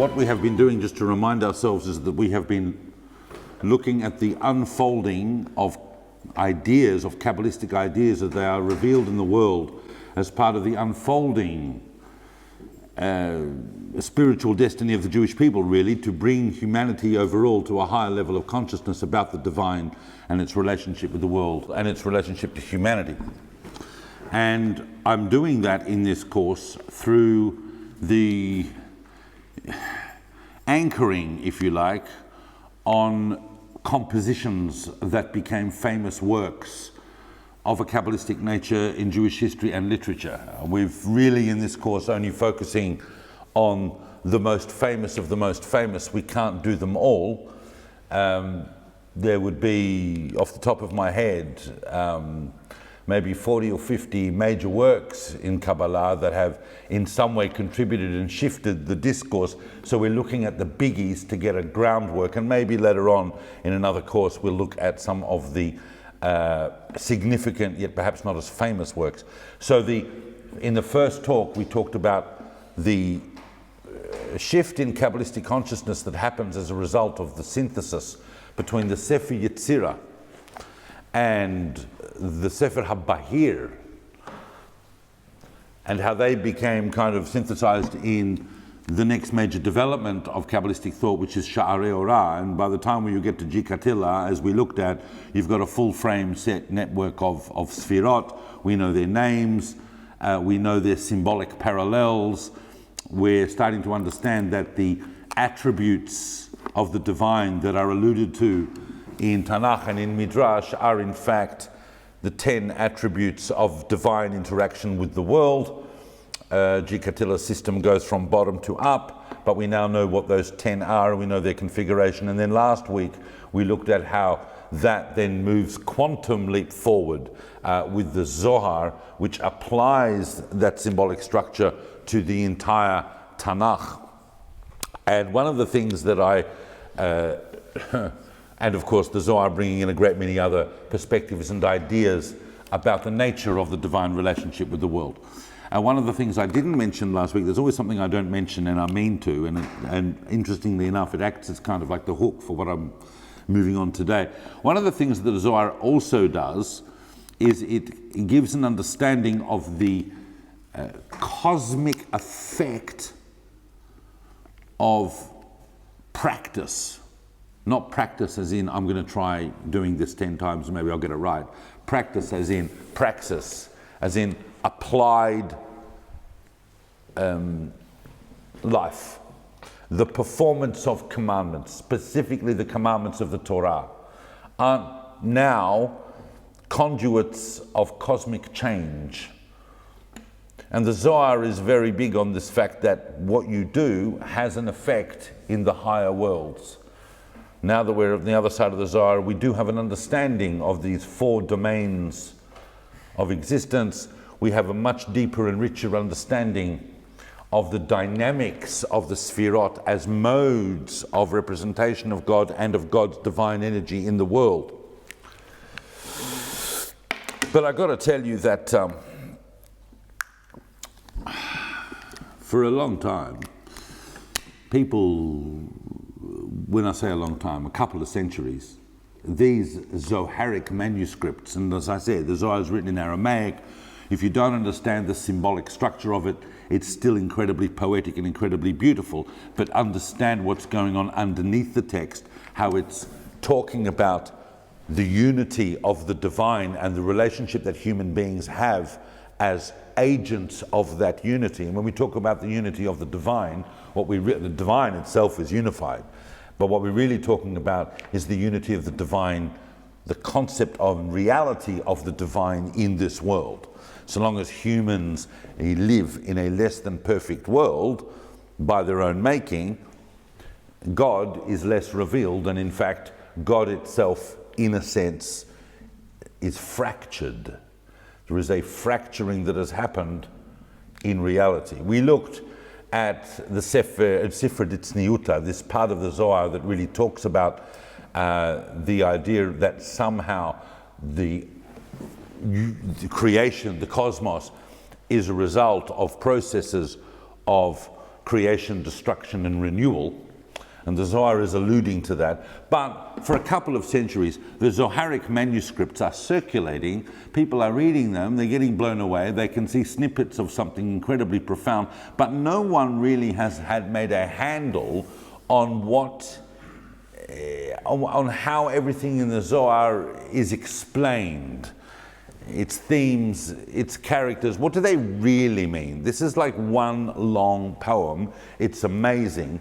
what we have been doing, just to remind ourselves, is that we have been looking at the unfolding of ideas, of Kabbalistic ideas, as they are revealed in the world as part of the unfolding spiritual destiny of the Jewish people, really, to bring humanity overall to a higher level of consciousness about the divine and its relationship with the world and its relationship to humanity. And I'm doing that in this course through the anchoring, if you like, on compositions that became famous works of a Kabbalistic nature in Jewish history and literature. We've really, in this course, only focusing on the most famous of the most famous. We can't do them all. There would be, off the top of my head, maybe 40 or 50 major works in Kabbalah that have in some way contributed and shifted the discourse. So we're looking at the biggies to get a groundwork, and maybe later on in another course we'll look at some of the significant yet perhaps not as famous works. So in the first talk we talked about the shift in Kabbalistic consciousness that happens as a result of the synthesis between the Sefer Yetzirah and the Sefer HaBahir, and how they became kind of synthesized in the next major development of Kabbalistic thought, which is Sha'arei Orah. And by the time when you get to Jikatilla, as we looked at, you've got a full frame set network of sephirot. We know their names, we know their symbolic parallels. We're starting to understand that the attributes of the divine that are alluded to in Tanakh and in Midrash are in fact the 10 attributes of divine interaction with the world. Jikatilla's system goes from bottom to up, but we now know what those 10 are, we know their configuration. And then last week we looked at how that then moves quantum leap forward with the Zohar, which applies that symbolic structure to the entire Tanakh. And one of the things that and of course the Zohar bringing in a great many other perspectives and ideas about the nature of the divine relationship with the world. And one of the things I didn't mention last week, there's always something I don't mention and I mean to, and interestingly enough, it acts as kind of like the hook for what I'm moving on today. One of the things that the Zohar also does is it gives an understanding of the cosmic effect of practice. Not practice as in I'm going to try doing this 10 times and maybe I'll get it right. Practice as in praxis, as in applied life. The performance of commandments, specifically the commandments of the Torah, aren't now conduits of cosmic change. And the Zohar is very big on this fact that what you do has an effect in the higher worlds. Now that we're on the other side of the Zohar, we do have an understanding of these 4 domains of existence. We have a much deeper and richer understanding of the dynamics of the sephirot as modes of representation of God and of God's divine energy in the world. But I've got to tell you that for a long time, people, when I say a long time, a couple of centuries, these Zoharic manuscripts, and as I said, the Zohar is written in RaMaQ. If you don't understand the symbolic structure of it, it's still incredibly poetic and incredibly beautiful, but understand what's going on underneath the text, how it's talking about the unity of the divine and the relationship that human beings have as agents of that unity. And when we talk about the unity of the divine, the divine itself is unified. But what we're really talking about is the unity of the divine, the concept of reality of the divine in this world. So long as humans live in a less than perfect world by their own making, God is less revealed, and in fact, God itself, in a sense, is fractured. There is a fracturing that has happened in reality. We looked at the Sefer Ditzniuta, this part of the Zohar that really talks about the idea that somehow the creation, the cosmos, is a result of processes of creation, destruction, and renewal. And the Zohar is alluding to that. But for a couple of centuries, the Zoharic manuscripts are circulating. People are reading them. They're getting blown away. They can see snippets of something incredibly profound. But no one really had made a handle on on how everything in the Zohar is explained. Its themes, its characters. What do they really mean? This is like one long poem. It's amazing.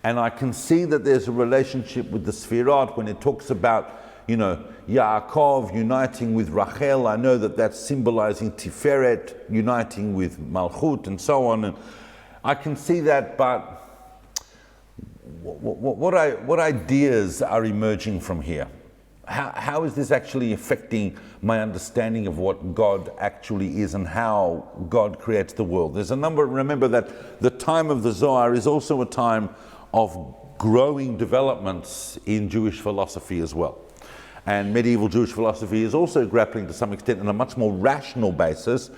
And I can see that there's a relationship with the sephirot when it talks about, Yaakov uniting with Rachel. I know that that's symbolizing Tiferet uniting with Malchut and so on. And I can see that, but what ideas are emerging from here? How is this actually affecting my understanding of what God actually is and how God creates the world? There's a number. Remember that the time of the Zohar is also a time of growing developments in Jewish philosophy as well. And medieval Jewish philosophy is also grappling to some extent on a much more rational basis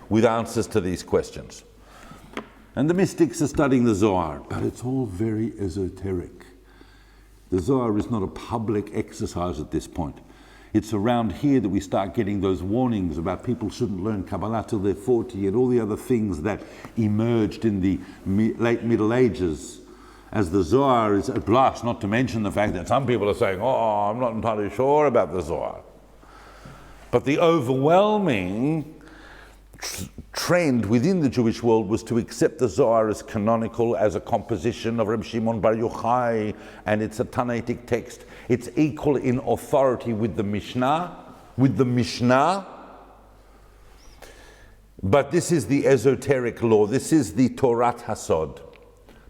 with answers to these questions. And the mystics are studying the Zohar, but it's all very esoteric. The Zohar is not a public exercise at this point. It's around here that we start getting those warnings about people shouldn't learn Kabbalah till they're 40 and all the other things that emerged in the late Middle Ages as the Zohar is at blush, not to mention the fact that some people are saying, I'm not entirely sure about the Zohar. But the overwhelming trend within the Jewish world was to accept the Zohar as canonical, as a composition of Rabbi Shimon Bar Yochai, and it's a Tannaitic text. It's equal in authority with the Mishnah, But this is the esoteric law. This is the Torat Hasod.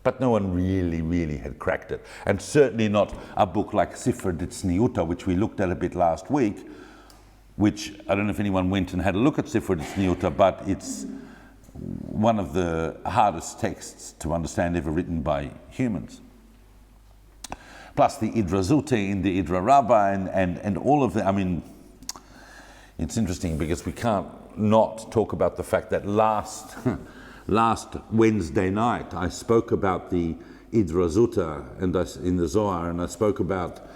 But no one really had cracked it. And certainly not a book like Sefer Tzniuta, which we looked at a bit last week, which I don't know if anyone went and had a look at Sefer Tzniuta, but it's one of the hardest texts to understand ever written by humans. Plus the Idra Zute in the Idra Rabbah and all of the, it's interesting because we can't not talk about the fact that last Wednesday night, I spoke about the Idra Zuta in the Zohar, and I spoke about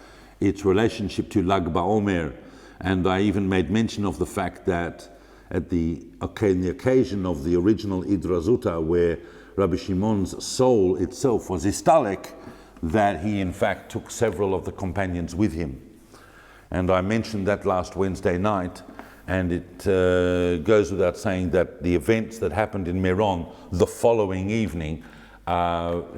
its relationship to Lag BaOmer, and I even made mention of the fact that at the occasion of the original Idra Zuta, where Rabbi Shimon's soul itself was Istalek, that he in fact took several of the companions with him. And I mentioned that last Wednesday night. And it goes without saying that the events that happened in Meron the following evening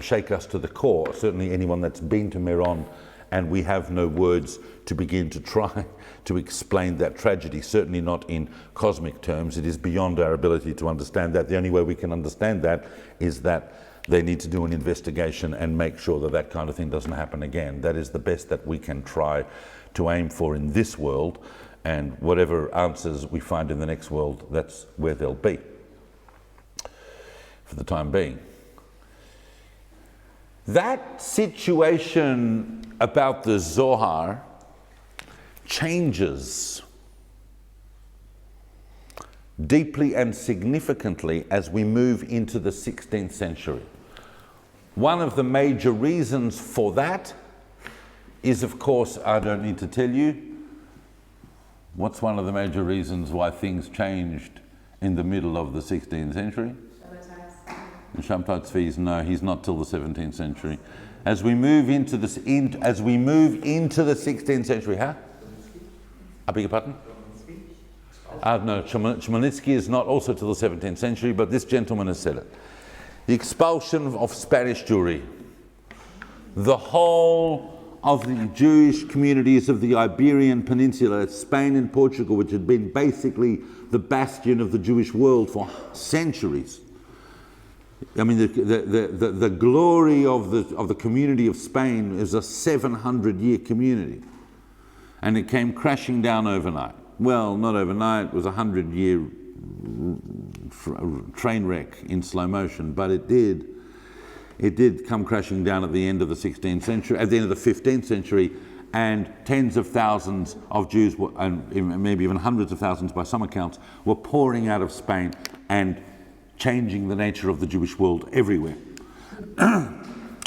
shake us to the core. Certainly anyone that's been to Meron, and we have no words to begin to try to explain that tragedy, certainly not in cosmic terms. It is beyond our ability to understand that. The only way we can understand that is that they need to do an investigation and make sure that that kind of thing doesn't happen again. That is the best that we can try to aim for in this world. And whatever answers we find in the next world, that's where they'll be for the time being. That situation about the Zohar changes deeply and significantly as we move into the 16th century. One of the major reasons for that is, of course, I don't need to tell you, what's one of the major reasons why things changed in the middle of the 16th century? Shabtai Tzvi, no, he's not till the 17th century. As we move into the 16th century, huh? I beg your pardon? No, Chmielnicki is not also till the 17th century, but this gentleman has said it. The expulsion of Spanish Jewry. The whole of the Jewish communities of the Iberian Peninsula, Spain and Portugal, which had been basically the bastion of the Jewish world for centuries. The glory of the community of Spain is a 700-year community, and it came crashing down overnight. Well, not overnight, it was a 100-year train wreck in slow motion, but it did come crashing down at the end of the 16th century, at the end of the 15th century, and tens of thousands of Jews, and maybe even hundreds of thousands by some accounts, were pouring out of Spain and changing the nature of the Jewish world everywhere.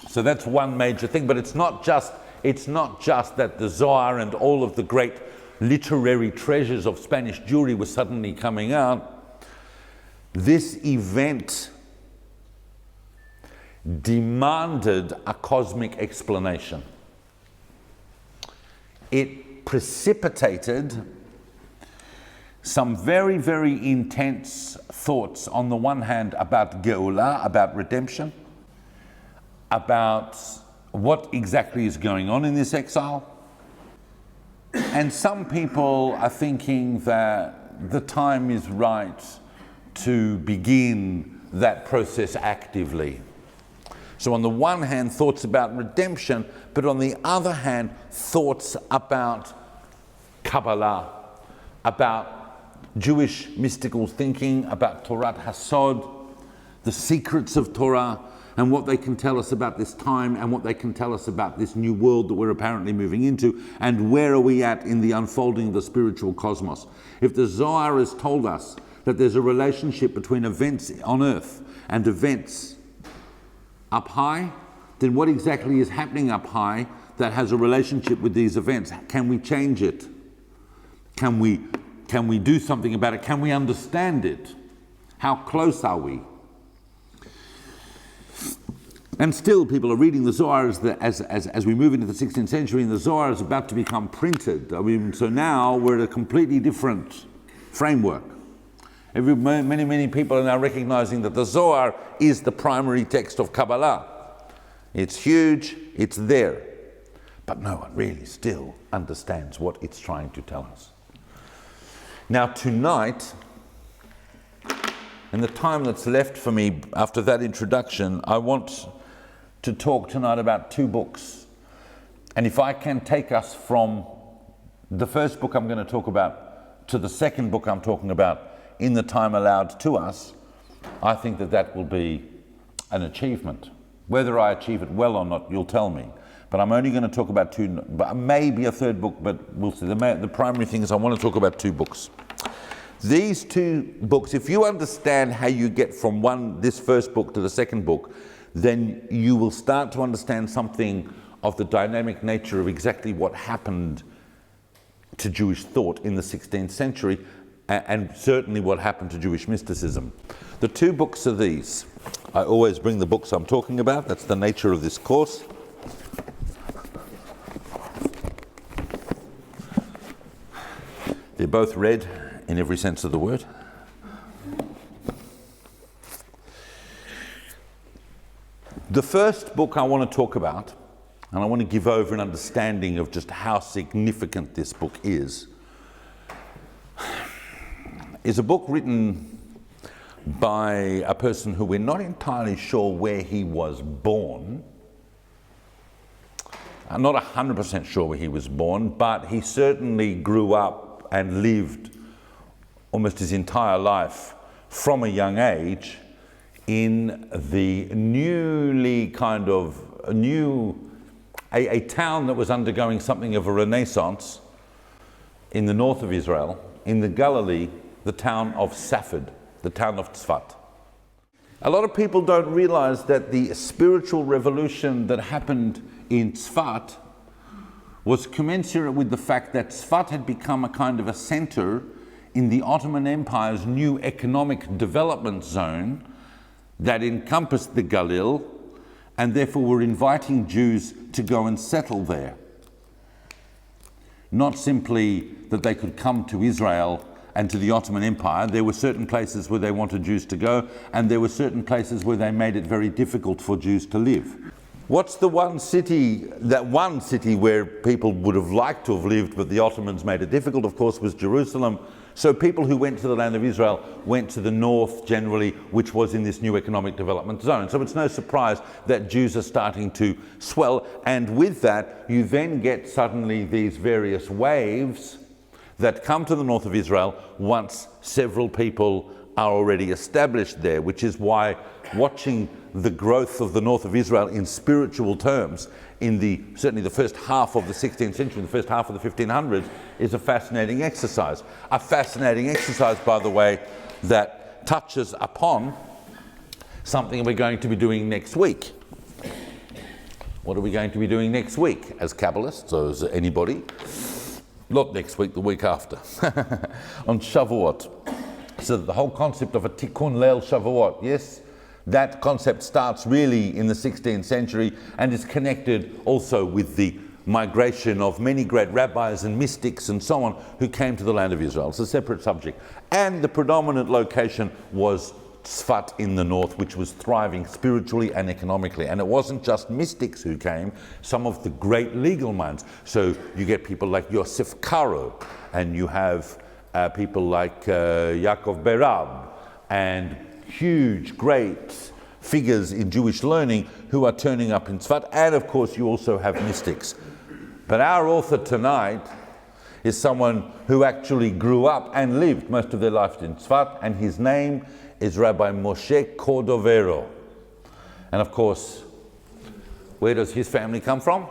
So that's one major thing, but it's not just that the Zohar and all of the great literary treasures of Spanish Jewry were suddenly coming out. This event demanded a cosmic explanation. It precipitated some very, very intense thoughts, on the one hand, about Geulah, about redemption, about what exactly is going on in this exile. And some people are thinking that the time is right to begin that process actively. So on the one hand, thoughts about redemption, but on the other hand, thoughts about Kabbalah, about Jewish mystical thinking, about Torah Hasod, the secrets of Torah, and what they can tell us about this time, and what they can tell us about this new world that we're apparently moving into, and where are we at in the unfolding of the spiritual cosmos. If the Zohar has told us that there's a relationship between events on earth and events up high, then what exactly is happening up high that has a relationship with these events? Can we change it? Can we do something about it? Can we understand it? How close are we? And still people are reading the Zohar as we move into the 16th century, and the Zohar is about to become printed. I mean, so now we're at a completely different framework. Many people are now recognizing that the Zohar is the primary text of Kabbalah. It's huge, it's there. But no one really still understands what it's trying to tell us. Now tonight, in the time that's left for me after that introduction, I want to talk tonight about two books. And if I can take us from the first book I'm going to talk about to the second book I'm talking about in the time allowed to us, I think that will be an achievement. Whether I achieve it well or not, you'll tell me. But I'm only going to talk about two, maybe a third book, but we'll see. The primary thing is I want to talk about two books. These two books, if you understand how you get from this first book to the second book, then you will start to understand something of the dynamic nature of exactly what happened to Jewish thought in the 16th century, and certainly what happened to Jewish mysticism. The two books are these. I always bring the books I'm talking about. That's the nature of this course. They're both red in every sense of the word. The first book I want to talk about, and I want to give over an understanding of just how significant this book is a book written by a person who we're not entirely sure where he was born. I'm not 100% sure where he was born, but he certainly grew up and lived almost his entire life from a young age in the a town that was undergoing something of a renaissance in the north of Israel, in the Galilee, the town of Safed, the town of Tzfat. A lot of people don't realize that the spiritual revolution that happened in Tzfat was commensurate with the fact that Tzfat had become a kind of a center in the Ottoman Empire's new economic development zone that encompassed the Galil, and therefore were inviting Jews to go and settle there. Not simply that they could come to Israel and to the Ottoman Empire. There were certain places where they wanted Jews to go, and there were certain places where they made it very difficult for Jews to live. What's the one city where people would have liked to have lived, but the Ottomans made it difficult, of course, was Jerusalem. So people who went to the land of Israel went to the north generally, which was in this new economic development zone. So it's no surprise that Jews are starting to swell, and with that you then get suddenly these various waves that come to the north of Israel once several people are already established there, which is why watching the growth of the north of Israel in spiritual terms in certainly the first half of the 16th century, the first half of the 1500s, is a fascinating exercise. A fascinating exercise, by the way, that touches upon something we're going to be doing next week. What are we going to be doing next week as Kabbalists, or as anybody? Not next week, the week after, on Shavuot. So the whole concept of a Tikkun Leil Shavuot, yes, that concept starts really in the 16th century and is connected also with the migration of many great rabbis and mystics and so on who came to the land of Israel. It's a separate subject. And the predominant location was Tzfat in the north, which was thriving spiritually and economically. And it wasn't just mystics who came, some of the great legal minds. So you get people like Yosef Karo, and you have people like Yaakov Berab, and huge, great figures in Jewish learning who are turning up in Tzfat. And of course you also have mystics. But our author tonight is someone who actually grew up and lived most of their life in Tzfat, and his name is Rabbi Moshe Cordovero. And of course, where does his family come from?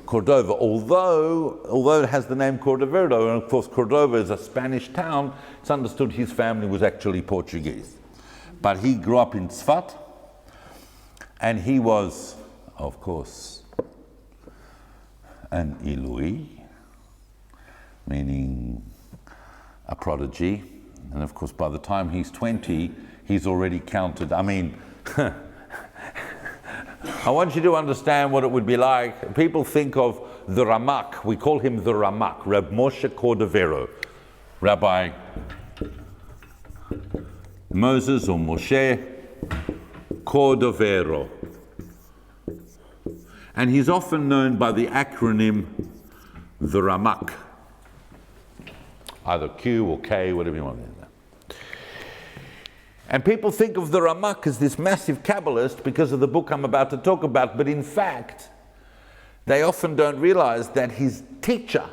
Cordova. Although it has the name Cordovero, and of course Cordova is a Spanish town, it's understood his family was actually Portuguese. But he grew up in Tzfat, and he was, of course, an Ilui, meaning a prodigy. And of course, by the time he's 20, he's already counted. I mean, I want you to understand what it would be like. People think of the RaMaQ. We call him the RaMaQ, Rabbi Moshe Cordovero. Rabbi Moses or Moshe Cordovero. And he's often known by the acronym the RaMaQ. Either Q or K, whatever you want to do. And people think of the RaMaQ as this massive Kabbalist because of the book I'm about to talk about, but in fact, they often don't realize that his teacher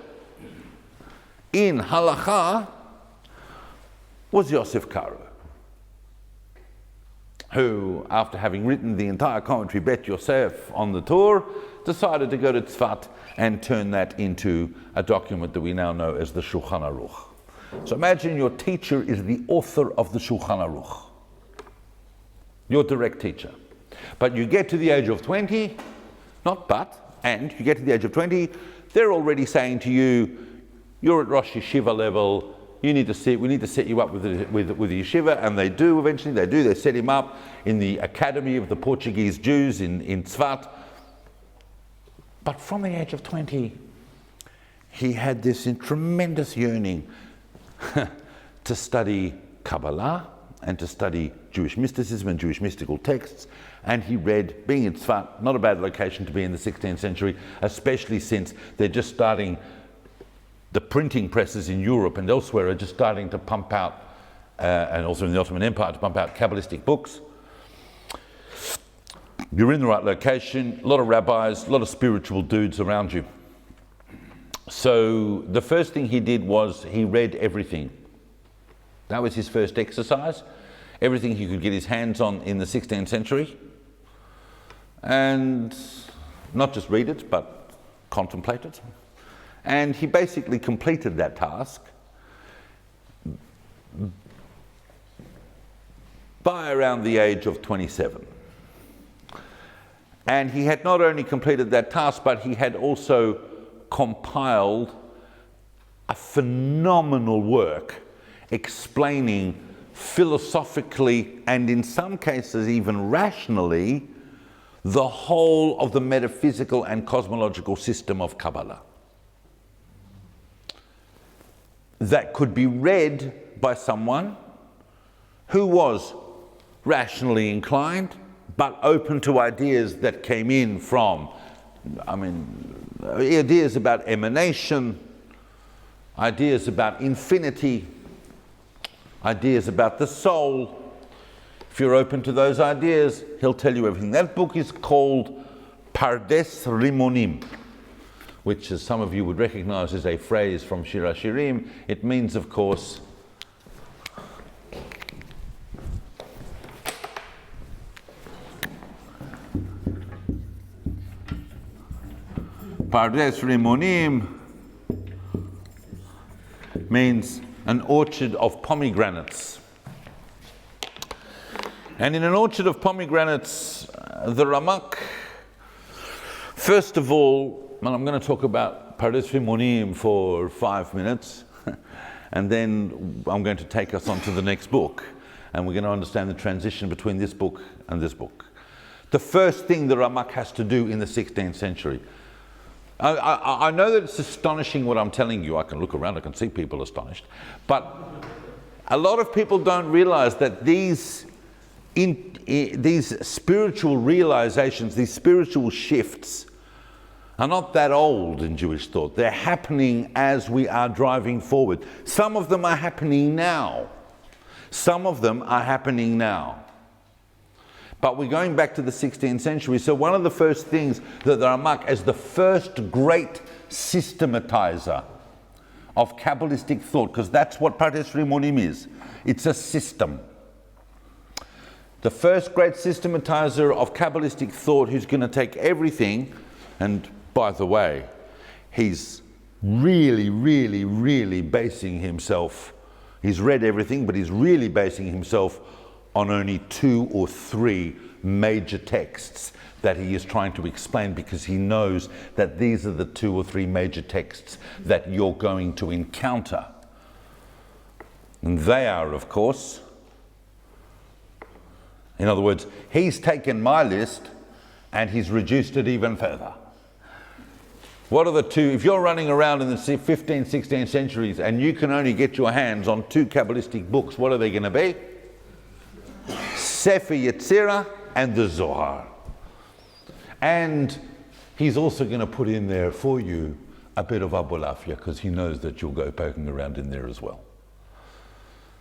in Halacha was Yosef Karo, who, after having written the entire commentary Bet Yosef on the Torah, decided to go to Tzfat and turn that into a document that we now know as the Shulchan Aruch. So imagine your teacher is the author of the Shulchan Aruch, your direct teacher. But you get to the age of 20, and you get to the age of 20, they're already saying to you, you're at Rosh Yeshiva level, we need to set you up with the yeshiva, and they do eventually, they set him up in the Academy of the Portuguese Jews in Tzfat. But from the age of 20, he had this tremendous yearning to study Kabbalah and to study Jewish mysticism and Jewish mystical texts. And he read, being in Tzfat, not a bad location to be in the 16th century, especially since they're just starting, the printing presses in Europe and elsewhere are just starting to pump out, and also in the Ottoman Empire, to pump out Kabbalistic books. You're in the right location, a lot of rabbis, a lot of spiritual dudes around you. So the first thing he did was he read everything. That was his first exercise. Everything he could get his hands on in the 16th century. And not just read it, but contemplate it. And he basically completed that task by around the age of 27. And he had not only completed that task, but he had also compiled a phenomenal work explaining philosophically and in some cases even rationally the whole of the metaphysical and cosmological system of Kabbalah. That could be read by someone who was rationally inclined but open to ideas that came in from, ideas about emanation, ideas about infinity, ideas about the soul. If you're open to those ideas, he'll tell you everything. That book is called Pardes Rimonim, which, as some of you would recognize, is a phrase from Shir HaShirim. It means, of course, Pardes Rimonim means an orchard of pomegranates. And in an orchard of pomegranates, the RaMaQ First of all, I'm going to talk about Pardes Rimonim for 5 minutes, and then I'm going to take us on to the next book, and we're going to understand the transition between this book and this book. The first thing the RaMaQ has to do in the 16th century. I know that it's astonishing what I'm telling you. I can look around, I can see people astonished. But a lot of people don't realize that these spiritual realizations, these spiritual shifts, are not that old in Jewish thought. They're happening as we are driving forward. Some of them are happening now. Some of them are happening now. But we're going back to the 16th century. So one of the first things that the RaMaQ, as the first great systematizer of Kabbalistic thought, because that's what Pardes Rimonim is. It's a system. The first great systematizer of Kabbalistic thought, who's going to take everything, and by the way, he's really basing himself, he's read everything, but he's really basing himself on only 2 or 3 major texts that he is trying to explain, because he knows that these are the 2 or 3 major texts that you're going to encounter. And they are, of course, in other words, he's taken my list and he's reduced it even further. What are the 2? If you're running around in the 15th, 16th centuries and you can only get your hands on 2 Kabbalistic books, what are they going to be? Sefer Yetzirah and the Zohar. And he's also going to put in there for you a bit of Abulafia, because he knows that you'll go poking around in there as well.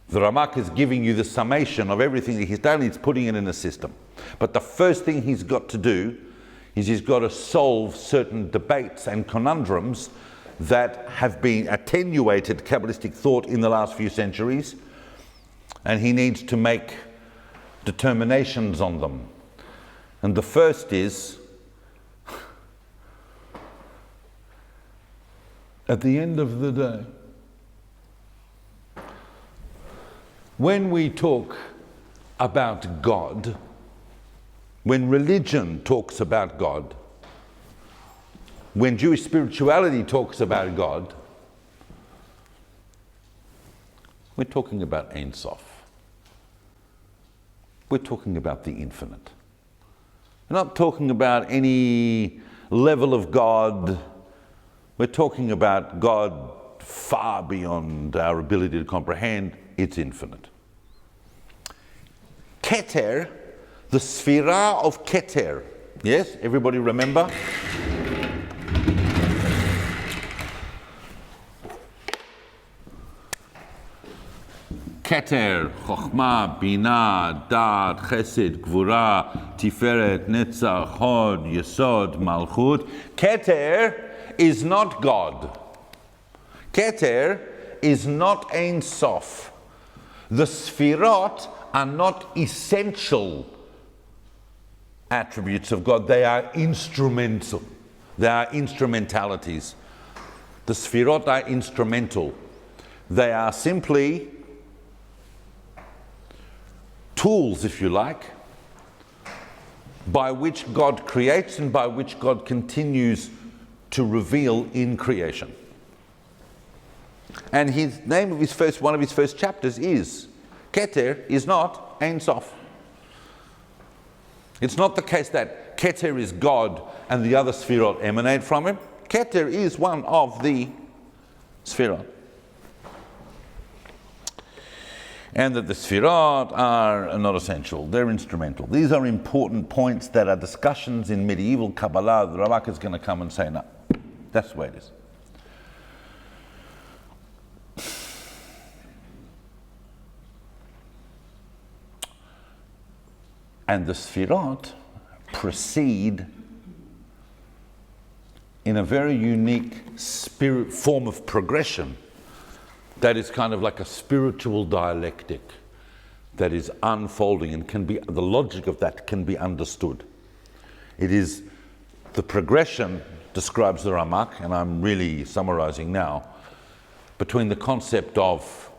The RaMaQ is giving you the summation of everything that he's done. He's putting it in a system. But the first thing he's got to do is he's got to solve certain debates and conundrums that have been attenuated Kabbalistic thought in the last few centuries, and he needs to make determinations on them. And the first is, at the end of the day, when we talk about God, when religion talks about God, when Jewish spirituality talks about God, we're talking about Ein Sof. We're talking about the infinite. We're not talking about any level of God. We're talking about God far beyond our ability to comprehend. It's infinite. Keter, the sephirot of Keter. Yes, everybody remember? Keter, Chochma, Bina, Da'at, Chesed, Gvura, Tiferet, Netzach, Hod, Yesod, Malchut. Keter is not God. Keter is not Ein Sof. The sephirot are not essential attributes of God. They are instrumental. They are instrumentalities. The sephirot are instrumental. They are simply tools, if you like, by which God creates and by which God continues to reveal in creation. And his name of one of his first chapters is Keter is not Ein Sof. It's not the case that Keter is God and the other sephirot emanate from him. Keter is one of the sephirot. And that the sephirot are not essential, they're instrumental. These are important points that are discussions in medieval Kabbalah. The RaMaQ is going to come and say, no, that's the way it is. And the sephirot proceed in a very unique form of progression that is kind of like a spiritual dialectic that is unfolding and can be, the logic of that can be understood. It is, the progression describes the RaMaQ, and I'm really summarizing now, between the concept of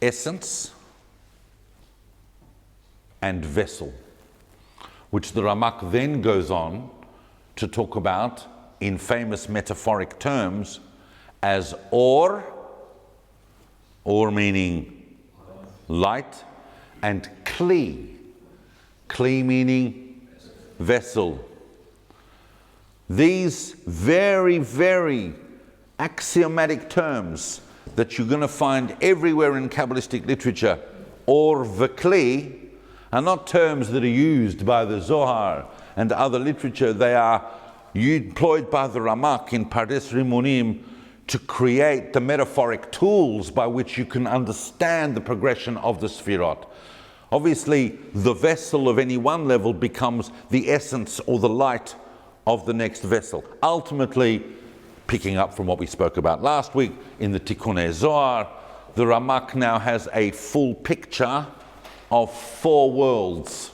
essence and vessel, which the RaMaQ then goes on to talk about, in famous metaphoric terms, as or meaning light, and kli meaning vessel. These very, very axiomatic terms that you're going to find everywhere in Kabbalistic literature, or v'kli, are not terms that are used by the Zohar and other literature. They are employed by the RaMaQ in Pardes Rimonim to create the metaphoric tools by which you can understand the progression of the sephirot. Obviously, the vessel of any one level becomes the essence or the light of the next vessel. Ultimately, picking up from what we spoke about last week in the Tikkunei Zohar, the RaMaQ now has a full picture of 4 worlds.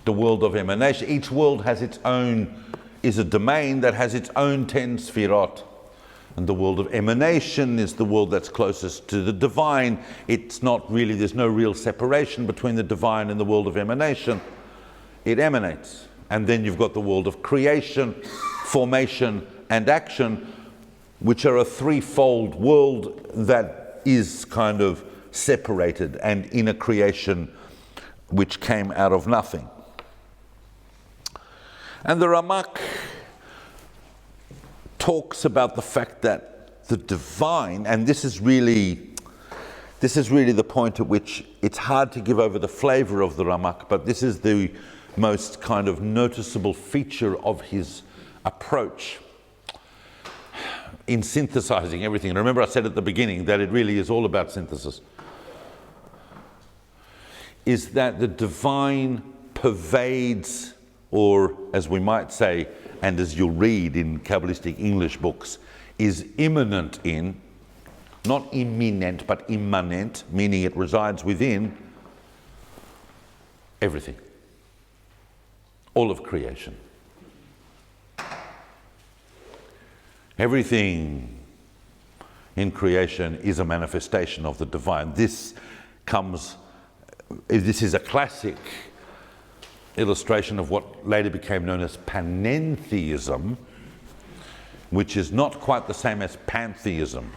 The world of emanation. Each world has its own, is a domain that has its own 10 sephirot. And the world of emanation is the world that's closest to the divine. It's not really, there's no real separation between the divine and the world of emanation. It emanates. And then you've got the world of creation, formation, and action, which are a threefold world that is kind of separated and in a creation which came out of nothing. And the RaMaQ talks about the fact that the divine, and this is really the point at which it's hard to give over the flavor of the RaMaQ, but this is the most kind of noticeable feature of his approach in synthesizing everything. And remember I said at the beginning that it really is all about synthesis. Is that the divine pervades, or as we might say, and as you'll read in Kabbalistic English books, is immanent in, not imminent, but immanent, meaning it resides within everything. All of creation. Everything in creation is a manifestation of the divine. This is a classic illustration of what later became known as panentheism, which is not quite the same as pantheism.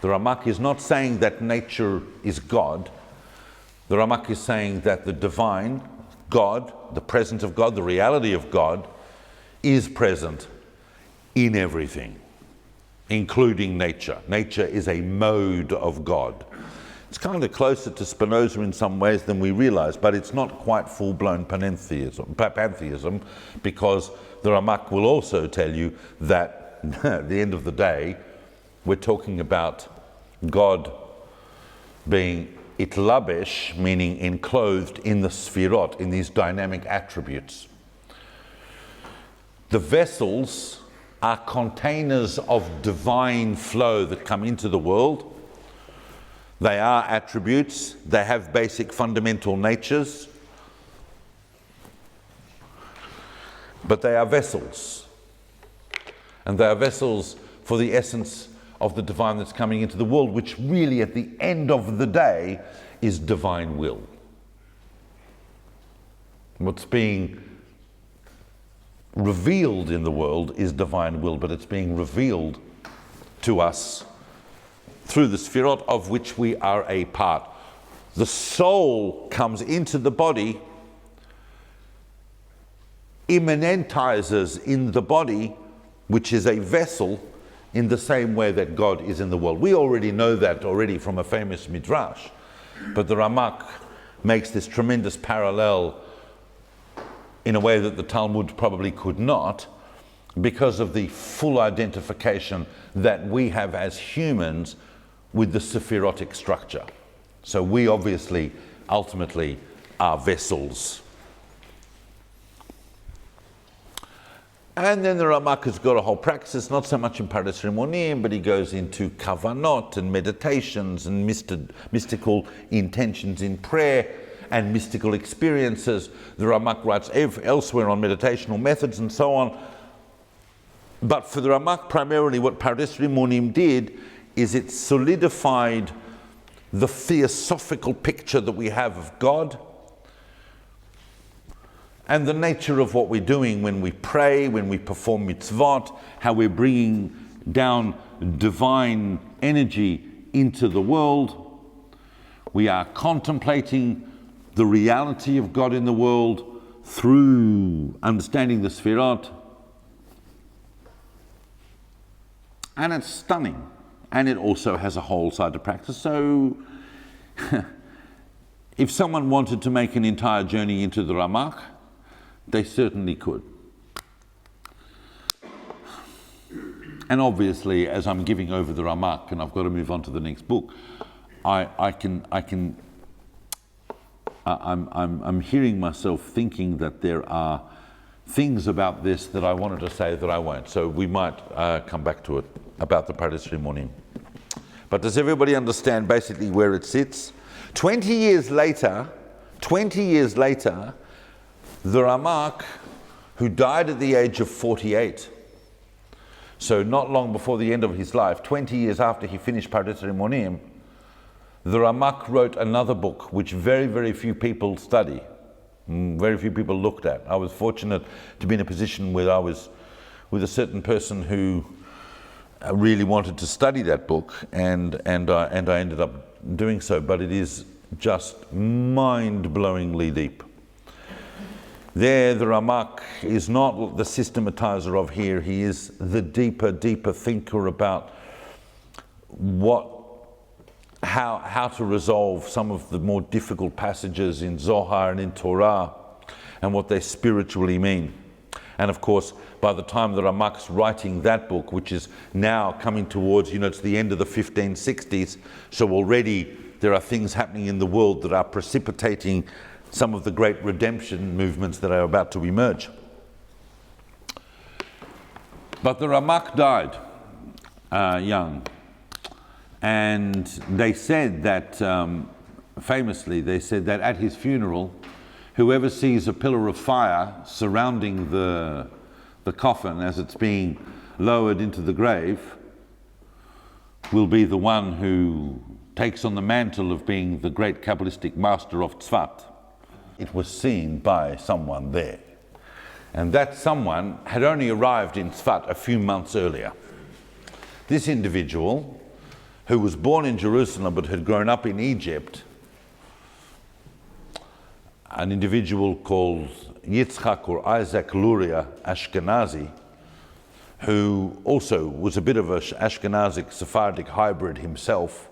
The RaMaQ is not saying that nature is God. The RaMaQ is saying that the divine, God, the presence of God, the reality of God, is present in everything, including nature. Nature is a mode of God. It's kind of closer to Spinoza in some ways than we realize, but it's not quite full-blown pantheism, because the RaMaQ will also tell you that at the end of the day, we're talking about God being itlabesh, meaning enclosed in the sephirot, in these dynamic attributes. The vessels are containers of divine flow that come into the world. They are attributes. They have basic fundamental natures. But they are vessels. And they are vessels for the essence of the divine that's coming into the world, which really at the end of the day is divine will. What's being revealed in the world is divine will, but it's being revealed to us through the sephirot of which we are a part. The soul comes into the body, immanentizes in the body, which is a vessel, in the same way that God is in the world. We already know that already from a famous midrash, but the RaMaQ makes this tremendous parallel in a way that the Talmud probably could not, because of the full identification that we have as humans with the sephirotic structure. So we obviously, ultimately, are vessels. And then the RaMaQ has got a whole practice, not so much in Pardes Rimonim, but he goes into kavannot and meditations and mystical intentions in prayer and mystical experiences. The RaMaQ writes elsewhere on meditational methods and so on. But for the RaMaQ, primarily what Pardes Rimonim did is it solidified the theosophical picture that we have of God and the nature of what we're doing when we pray, when we perform mitzvot, how we're bringing down divine energy into the world. We are contemplating the reality of God in the world through understanding the sephirot. And it's stunning. And it also has a whole side to practice. So if someone wanted to make an entire journey into the RaMaQ, they certainly could. And obviously, as I'm giving over the RaMaQ, and I've got to move on to the next book, I'm hearing myself thinking that there are things about this that I wanted to say that I won't. So we might come back to it about the Pardes Rimonim. But does everybody understand basically where it sits? 20 years later, the RaMaQ, who died at the age of 48, so not long before the end of his life, 20 years after he finished Pardes Rimonim, the RaMaQ wrote another book which very, very few people study, very few people looked at. I was fortunate to be in a position where I was with a certain person who really wanted to study that book, and I ended up doing so, but it is just mind-blowingly deep. There, the RaMaQ is not the systematizer of here. He is the deeper thinker about how to resolve some of the more difficult passages in Zohar and in Torah, and what they spiritually mean. And of course, by the time the RaMaQ's writing that book, which is now coming towards, it's the end of the 1560s, so already there are things happening in the world that are precipitating some of the great redemption movements that are about to emerge. But the RaMaQ died young. And they said that, famously, they said that at his funeral, whoever sees a pillar of fire surrounding the coffin as it's being lowered into the grave will be the one who takes on the mantle of being the great Kabbalistic master of Tzfat. It was seen by someone there. And that someone had only arrived in Tzfat a few months earlier. This individual, who was born in Jerusalem but had grown up in Egypt, an individual called Yitzchak or Isaac Luria Ashkenazi, who also was a bit of an Ashkenazic Sephardic hybrid himself,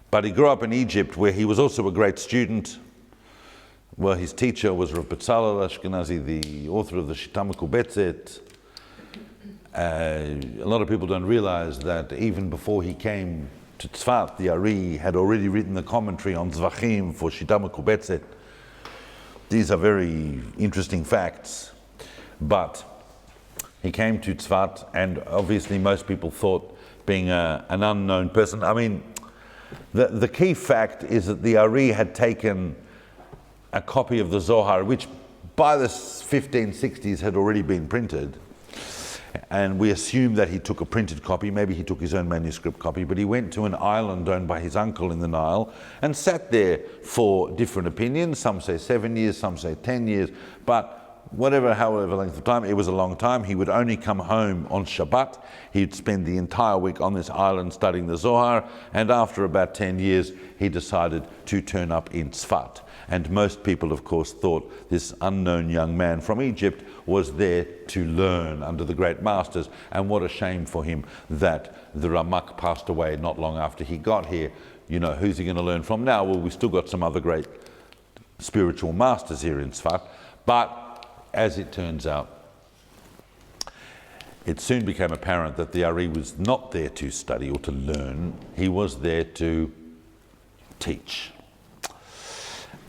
but he grew up in Egypt, where he was also a great student. Well, his teacher was Rabbi Yitzchak Ashkenazi, the author of the Shita Mekubetzet. A lot of people don't realize that even before he came to Tzfat, the Ari had already written the commentary on Zvachim for Shita Mekubetzet. These are very interesting facts. But he came to Tzfat, and obviously most people thought, being an unknown person, I mean, the key fact is that the Ari had taken a copy of the Zohar, which by the 1560s had already been printed, and we assume that he took a printed copy. Maybe he took his own manuscript copy, but he went to an island owned by his uncle in the Nile and sat there for different opinions. Some say 7 years, some say 10 years, but however length of time, it was a long time. He would only come home on Shabbat. He'd spend the entire week on this island studying the Zohar, and after about 10 years, he decided to turn up in Tzfat. And most people, of course, thought this unknown young man from Egypt was there to learn under the great masters. And what a shame for him that the RaMaQ passed away not long after he got here. Who's he going to learn from now? Well, we've still got some other great spiritual masters here in Tzfat. But as it turns out, it soon became apparent that the Ari was not there to study or to learn. He was there to teach.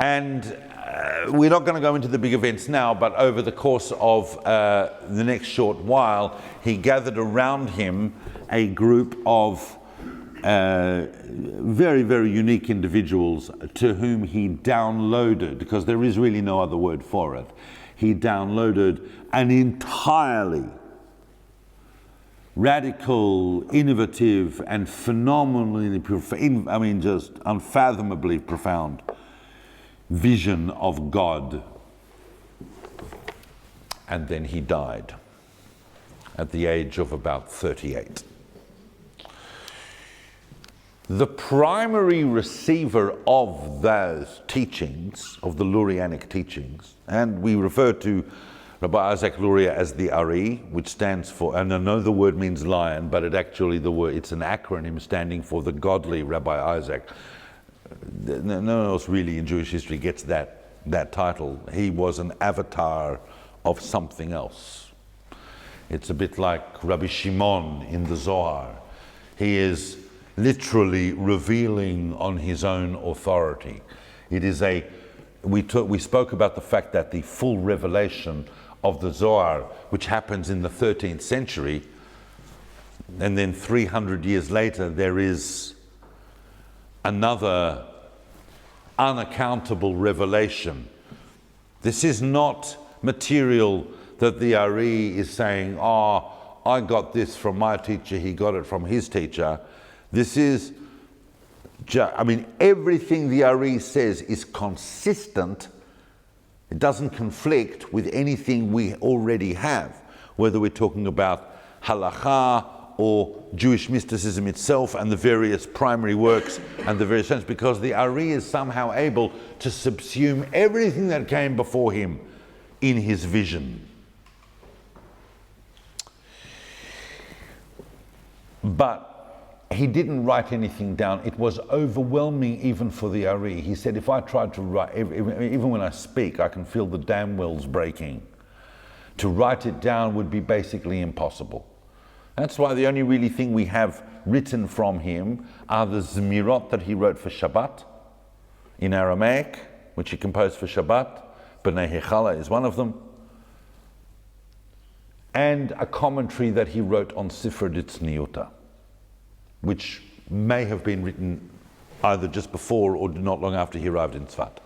And we're not going to go into the big events now, but over the course of the next short while, he gathered around him a group of very, very unique individuals to whom he downloaded, because there is really no other word for it, he downloaded an entirely radical, innovative, and phenomenally profound, just unfathomably profound vision of God and then he died at the age of about 38. The primary receiver of those teachings, of the Lurianic teachings, and we refer to Rabbi Isaac Luria as the Ari, which stands for, and I know the word means lion, but it's an acronym standing for the godly Rabbi Isaac. No one else really in Jewish history gets that title. He was an avatar of something else. It's a bit like Rabbi Shimon in the Zohar. He is literally revealing on his own authority. It is we spoke about the fact that the full revelation of the Zohar, which happens in the 13th century, and then 300 years later there is another unaccountable revelation. This is not material that the Ari is saying, I got this from my teacher, he got it from his teacher. This is, everything the Ari says is consistent. It doesn't conflict with anything we already have, whether we're talking about halakha or Jewish mysticism itself and the various primary works and the various sense, because the Ari is somehow able to subsume everything that came before him in his vision. But he didn't write anything down. It was overwhelming even for the Ari. He said, if I tried to write, even when I speak, I can feel the dam wells breaking. To write it down would be basically impossible. That's why the only really thing we have written from him are the sephirot that he wrote for Shabbat in RaMaQ, which he composed for Shabbat. B'nai Hechala is one of them. And a commentary that he wrote on sephirot Tzniuta, which may have been written either just before or not long after he arrived in Tzfat.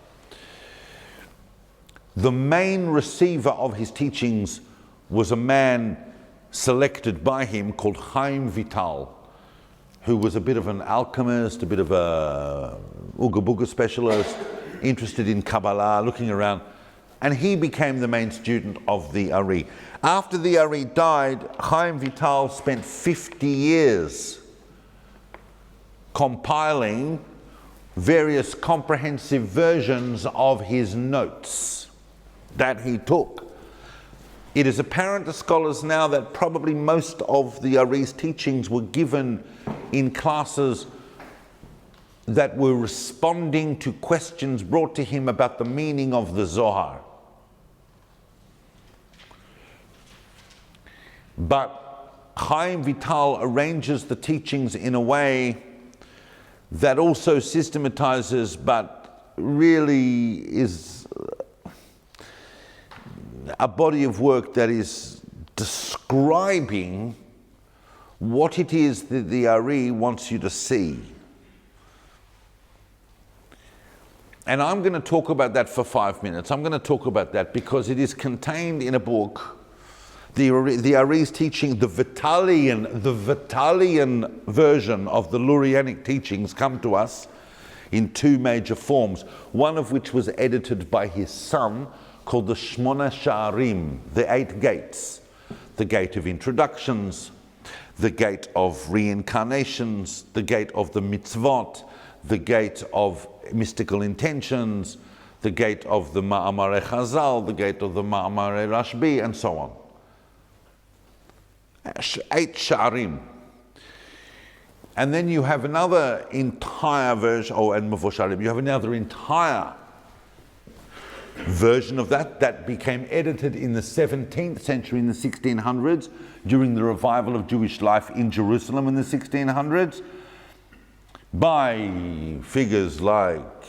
The main receiver of his teachings was a man selected by him called Chaim Vital, who was a bit of an alchemist, a bit of a Ooga Booga specialist, interested in Kabbalah, looking around, and he became the main student of the Ari. After the Ari died, Chaim Vital spent 50 years compiling various comprehensive versions of his notes that he took. It is apparent to scholars now that probably most of the Ari's teachings were given in classes that were responding to questions brought to him about the meaning of the Zohar. But Chaim Vital arranges the teachings in a way that also systematizes, but really is a body of work that is describing what it is that the Ari wants you to see. And I'm going to talk about that for 5 minutes. I'm going to talk about that because it is contained in a book. The Ari's teaching, the Vitalian version of the Lurianic teachings come to us in two major forms, one of which was edited by his son, called the Shmona Sha'arim, the 8 gates, the gate of introductions, the gate of reincarnations, the gate of the mitzvot, the gate of mystical intentions, the gate of the Ma'amare Chazal, the gate of the Ma'amare Rashbi, and so on. 8 Sha'arim. And then you have another entire version, and Mavor Sha'arim, you have another entire version of that became edited in the 17th century, in the 1600s, during the revival of Jewish life in Jerusalem in the 1600s, by figures like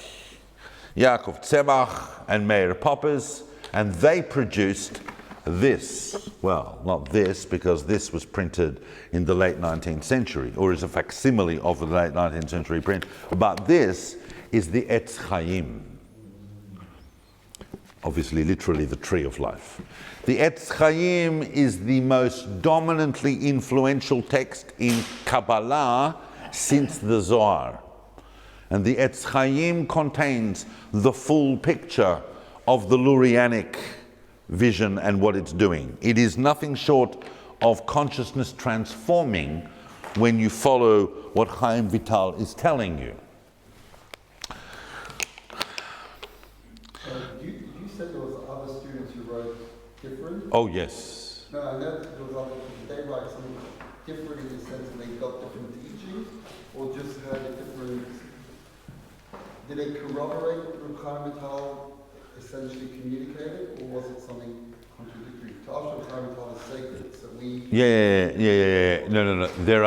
Yaakov Tzemach and Meir Poppers, and they produced this. Well, not this, because this was printed in the late 19th century, or is a facsimile of the late 19th century print, but this is the Etz Chayim. Obviously, literally the tree of life. The Etz Chayim is the most dominantly influential text in Kabbalah since the Zohar. And the Etz Chayim contains the full picture of the Lurianic vision and what it's doing. It is nothing short of consciousness transforming when you follow what Chaim Vital is telling you. You said there was other students who wrote different? Oh, yes. No, I know there was other, did they write something different in the sense that they got different teachings, or just had a different, did they corroborate what Rabbi Chaim Vital essentially communicated, or was it something contradictory? To us, Rabbi Chaim Vital is sacred, so we... Yeah. No. There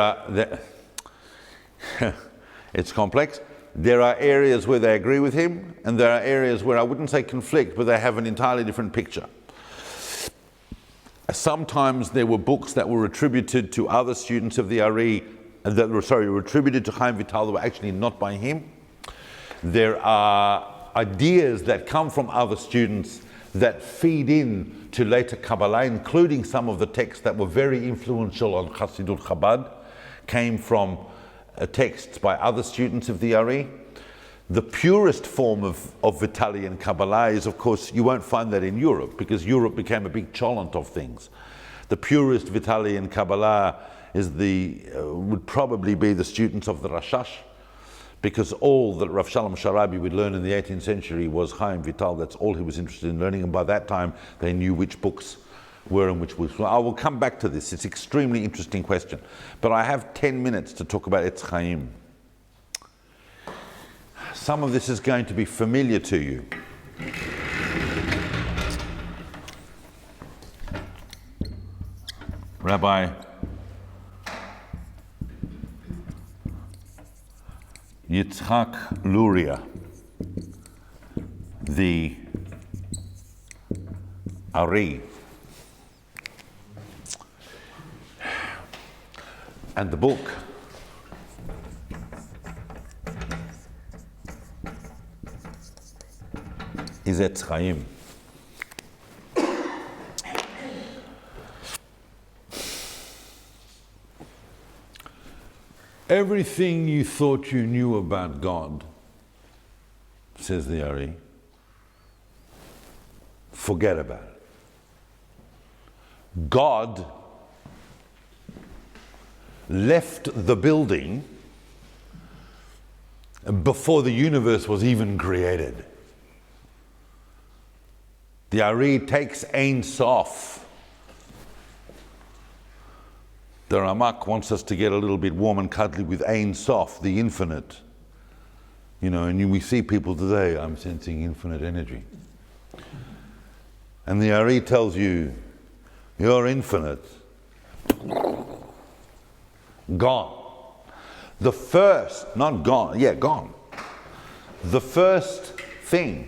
it's complex. There are areas where they agree with him, and there are areas where I wouldn't say conflict, but they have an entirely different picture. Sometimes there were books that were attributed to other students of the Ari, were attributed to Chaim Vital that were actually not by him. There are ideas that come from other students that feed in to later Kabbalah, including some of the texts that were very influential on Chassidut Chabad, came from texts by other students of the Ari. The purest form of Vitalian Kabbalah is, of course, you won't find that in Europe, because Europe became a big cholent of things. The purest Vitalian Kabbalah is would probably be the students of the Rashash, because all that Rav Shalom Sharabi would learn in the 18th century was Chaim Vital. That's all he was interested in learning, and by that time they knew which books were and which books were. I will come back to this. It's an extremely interesting question. But I have 10 minutes to talk about Etz Chayim. Some of this is going to be familiar to you. Rabbi Yitzchak Luria, the Ari, and the book is Etz Chayim. Everything you thought you knew about God, says the Ari, forget about it. God left the building before the universe was even created. The Ari takes Ein Sof. The RaMaQ wants us to get a little bit warm and cuddly with Ein Sof, the infinite. You know, and we see people today, I'm sensing infinite energy. And the Ari tells you, you're infinite. Gone. The first, not gone, yeah, gone. The first thing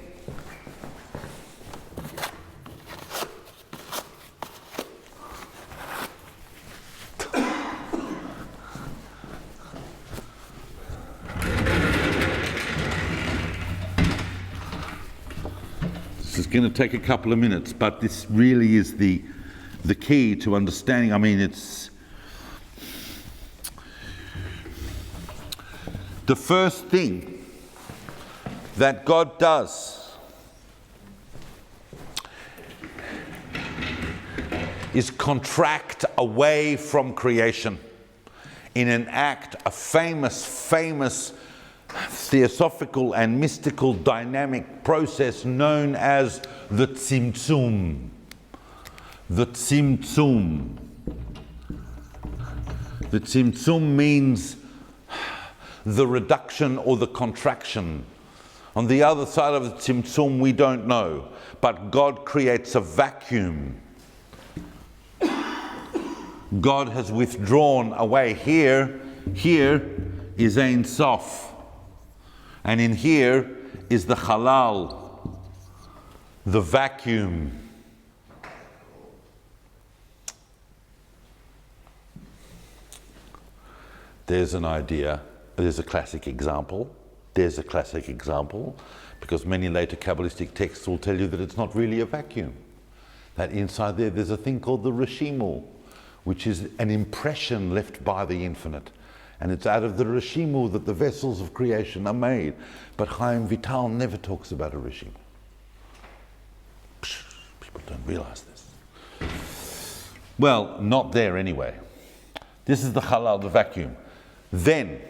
This is going to take a couple of minutes, but this really is the key to understanding. I mean, it's the first thing that God does is contract away from creation in an act, a famous theosophical and mystical dynamic process known as the Tzimtzum. The Tzimtzum. The Tzimtzum means the reduction or the contraction. On the other side of the Tzimtzum we don't know, but God creates a vacuum. God has withdrawn away. Here is Ein Sof. And in here is the halal, the vacuum. There's an idea, there's a classic example, because many later Kabbalistic texts will tell you that it's not really a vacuum. That inside there's a thing called the Reshimu, which is an impression left by the infinite. And it's out of the Reshimu that the vessels of creation are made. But Chaim Vital never talks about a Reshimu. People don't realize this. Well, not there anyway. This is the halal, the vacuum. Then,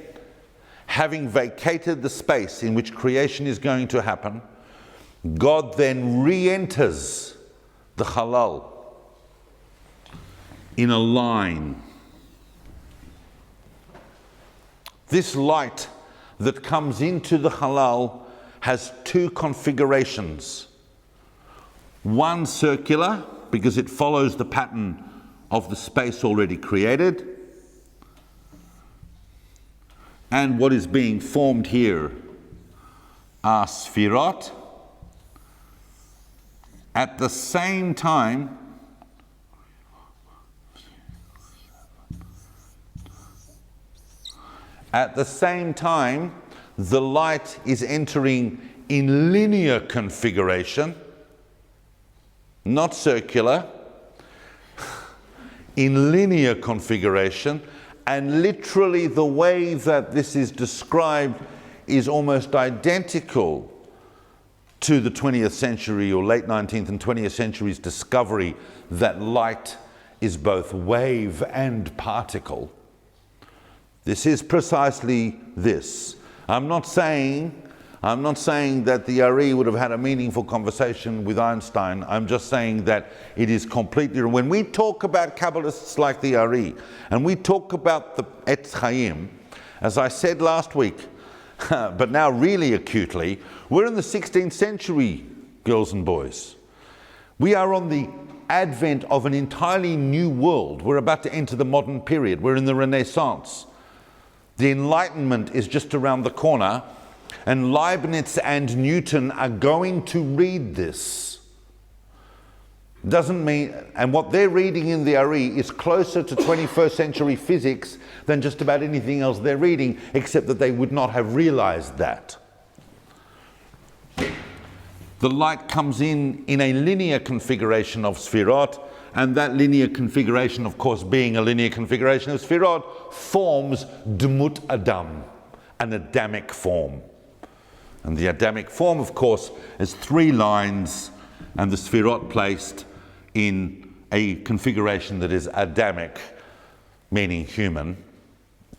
having vacated the space in which creation is going to happen, God then re-enters the halal in a line. This light that comes into the halal has two configurations. One circular, because it follows the pattern of the space already created. And what is being formed here are sephirot. At the same time, the light is entering in linear configuration, not circular, in linear configuration, and literally the way that this is described is almost identical to the 20th century or late 19th and 20th century's discovery that light is both wave and particle. This is precisely this. I'm not saying that the Ari would have had a meaningful conversation with Einstein. I'm just saying that it is completely... When we talk about Kabbalists like the Ari, and we talk about the Etz Chayim, as I said last week, but now really acutely, we're in the 16th century, girls and boys. We are on the advent of an entirely new world. We're about to enter the modern period. We're in the Renaissance. The Enlightenment is just around the corner, and Leibniz and Newton are going to read this. Doesn't mean, and what they're reading in the Ari is closer to 21st century physics than just about anything else they're reading, except that they would not have realized that. The light comes in a linear configuration of sephirot, and that linear configuration, of course, being a linear configuration of sephirot, forms Dmut Adam, an Adamic form. And the Adamic form, of course, is three lines, and the sephirot placed in a configuration that is Adamic, meaning human.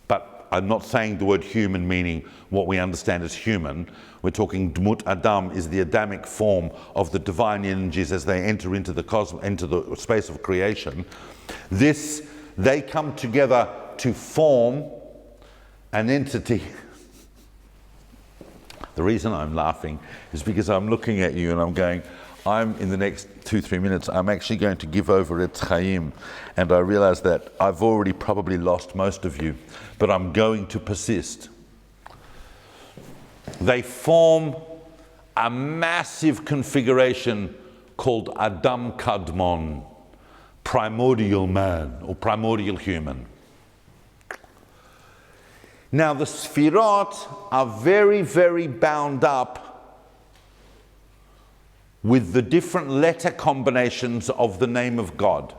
But I'm not saying the word human meaning what we understand as human. We're talking Dmut Adam is the Adamic form of the divine energies as they enter into the cosmos, into the space of creation. They come together to form an entity. The reason I'm laughing is because I'm looking at you and I'm going, in the next 2-3 minutes, I'm actually going to give over Etz Chayim, and I realize that I've already probably lost most of you, but I'm going to persist. They form a massive configuration called Adam Kadmon, primordial man or primordial human. Now the sephirot are very, very bound up with the different letter combinations of the name of God.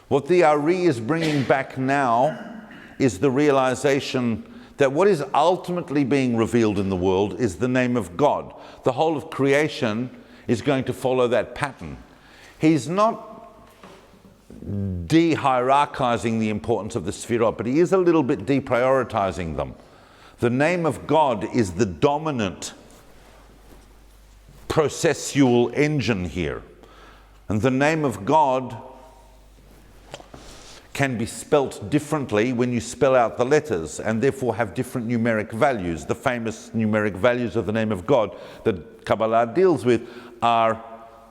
What the Ari is bringing back now is the realization that what is ultimately being revealed in the world is the name of God. The whole of creation is going to follow that pattern. He's not de-hierarchizing the importance of the sephirot, but he is a little bit deprioritizing them. The name of God is the dominant processual engine here. And the name of God can be spelt differently when you spell out the letters, and therefore have different numeric values. The famous numeric values of the name of God that Kabbalah deals with are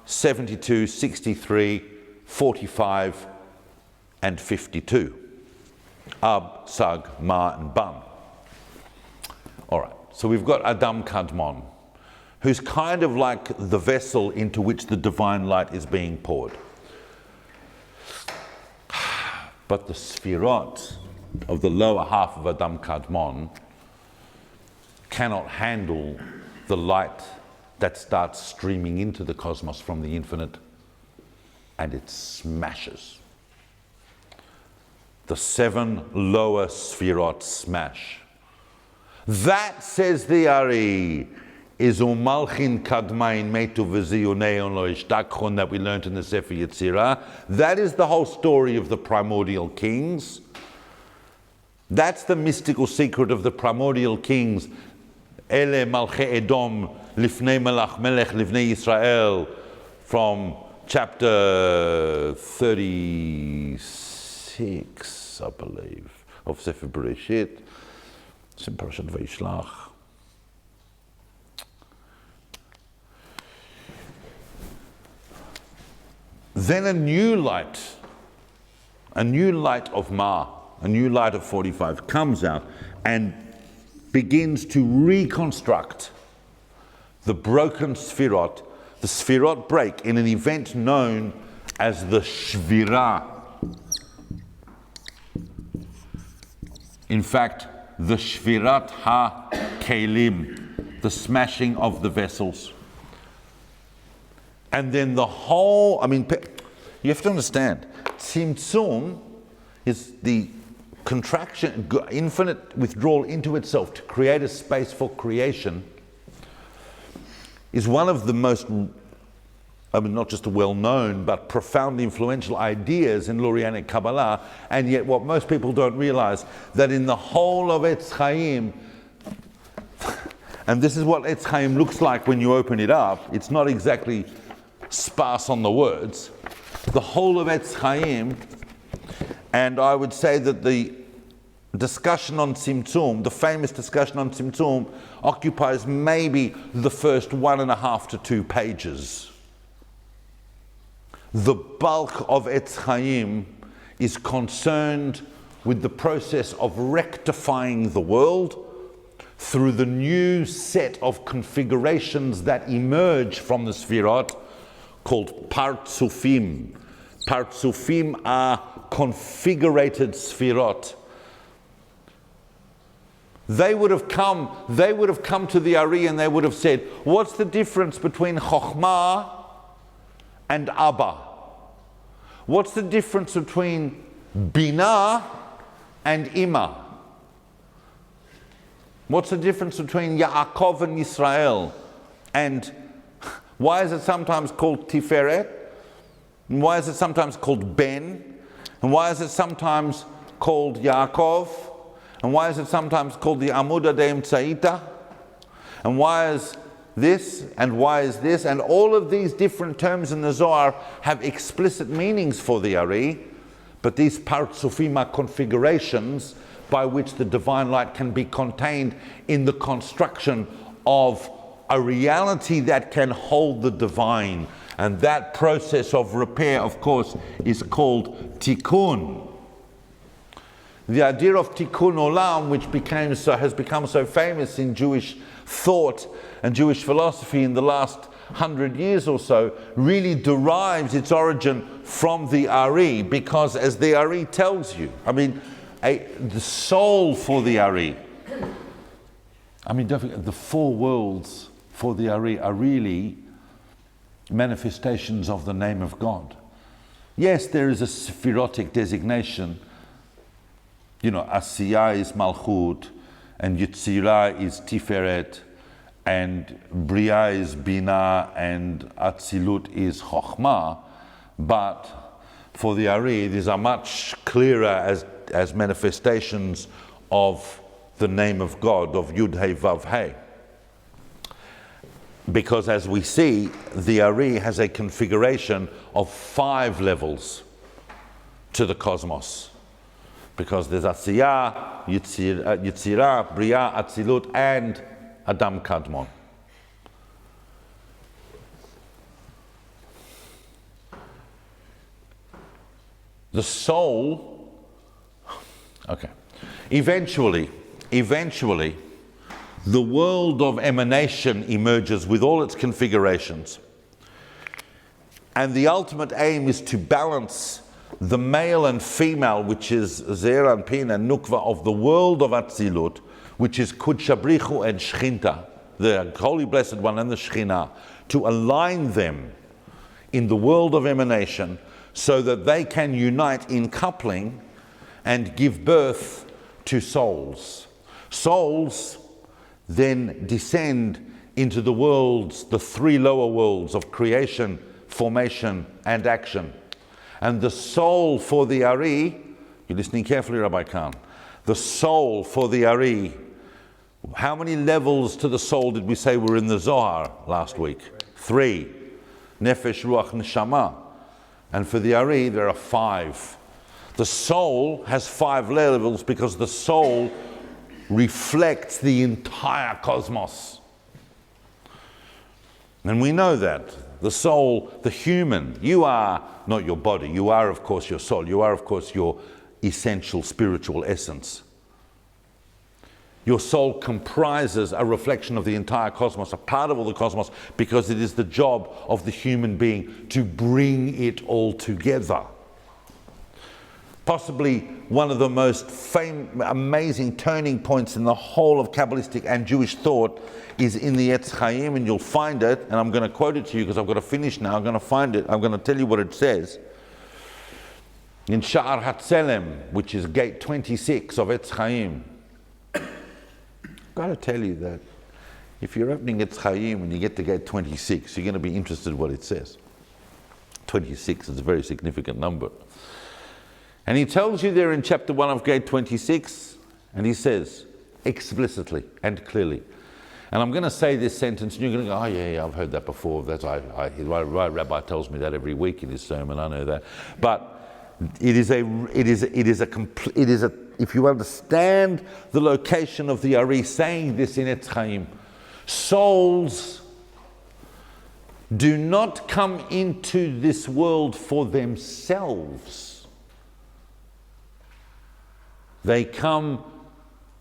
72, 63, 45, and 52. Ab, Sag, Ma, and Bam. All right, so we've got Adam Kadmon, who's kind of like the vessel into which the divine light is being poured. But the sephirot of the lower half of Adam Kadmon cannot handle the light that starts streaming into the cosmos from the infinite, and it smashes. The 7 lower sephirot smash. That, says the Ari, is Umalchin Kadmain Metu V'Ziyuneon Lo Ishtakchon that we learned in the Sefer Yetzirah. That is the whole story of the primordial kings. That's the mystical secret of the primordial kings. Ele Malche Edom Lifnei Melach Melech Livnei Yisrael, from chapter 36, I believe, of Sefer Bereshit. It's in Parashat Vayishlach. Then a new light of Ma, a new light of 45 comes out and begins to reconstruct the broken sephirot. The sephirot break in an event known as the Shvirah. In fact, the Shvirat ha-Kelim, the smashing of the vessels. And then the whole, you have to understand, Tzimtzum is the contraction, infinite withdrawal into itself to create a space for creation, is one of the most, not just well-known, but profoundly influential ideas in Lurianic Kabbalah. And yet what most people don't realize, that in the whole of Etz Chayim, and this is what Etz Chayim looks like when you open it up, it's not exactly sparse on the words. The whole of Etz Chayim, and I would say that the discussion on Tzimtzum, the famous discussion on Tzimtzum, occupies maybe the first 1.5 to 2 pages. The bulk of Etz Chayim is concerned with the process of rectifying the world through the new set of configurations that emerge from the sephirot, called Partsufim. Partsufim are configurated sephirot. They would have come to the Ari and they would have said, what's the difference between Chokhmah and Abba? What's the difference between Binah and Ima? What's the difference between Yaakov and Yisrael? And why is it sometimes called Tiferet? And why is it sometimes called Ben? And why is it sometimes called Yaakov? And why is it sometimes called the Amuda de Emtsaita? And why is this? And why is this? And all of these different terms in the Zohar have explicit meanings for the Ari, but these Partsufim are configurations by which the divine light can be contained in the construction of a reality that can hold the divine. And that process of repair, of course, is called tikkun. The idea of tikkun olam, which has become so famous in Jewish thought and Jewish philosophy in the last 100 years or so, really derives its origin from the Ari, because as the Ari tells you, the soul for the Ari, don't forget, the 4 worlds for the Ari are really manifestations of the name of God. Yes, there is a sephirotic designation. Asiyah is Malchut, and Yetzirah is Tiferet, and Bria is Bina, and Atzilut is Chokhmah. But for the Ari, these are much clearer as manifestations of the name of God, of Yud Hey Vav Hey. Because as we see, the Ari has a configuration of 5 levels to the cosmos. Because there's Asiyah, Yetzirah, Bria, Atzilut, and Adam Kadmon. The soul, eventually, the world of emanation emerges with all its configurations. And the ultimate aim is to balance the male and female, which is Zeir and Pin and Nukva, of the world of Atzilut, which is Kudshabrichu and Shchinta, the Holy Blessed One and the Shekhinah, to align them in the world of emanation so that they can unite in coupling and give birth to souls. Souls then descend into the worlds, the three lower worlds of creation, formation, and action. And the soul for the Ari, you're listening carefully, Rabbi Khan, the soul for the Ari, how many levels to the soul did we say were in the Zohar last week? 3. Nefesh, Ruach, Neshama. And for the Ari, there are 5. The soul has 5 levels because the soul reflects the entire cosmos. And we know that. The soul, the human, you are not your body, you are of course your soul, you are of course your essential spiritual essence. Your soul comprises a reflection of the entire cosmos, a part of all the cosmos, because it is the job of the human being to bring it all together. Possibly one of the most amazing turning points in the whole of Kabbalistic and Jewish thought is in the Etz Chayim, and you'll find it, and I'm going to quote it to you because I've got to finish now. I'm going to find it. I'm going to tell you what it says. In Sha'ar HaTzelem, which is gate 26 of Etz Chayim. I've got to tell you that if you're opening Etz Chayim and you get to gate 26, you're going to be interested in what it says. 26 is a very significant number. And he tells you there in chapter 1 of gate 26, and he says explicitly and clearly, and I'm going to say this sentence, and you're going to go, oh yeah, I've heard that before. That's Rabbi tells me that every week in his sermon. I know that. But if you understand the location of the Ari saying this in Etz Chayim, souls do not come into this world for themselves. They come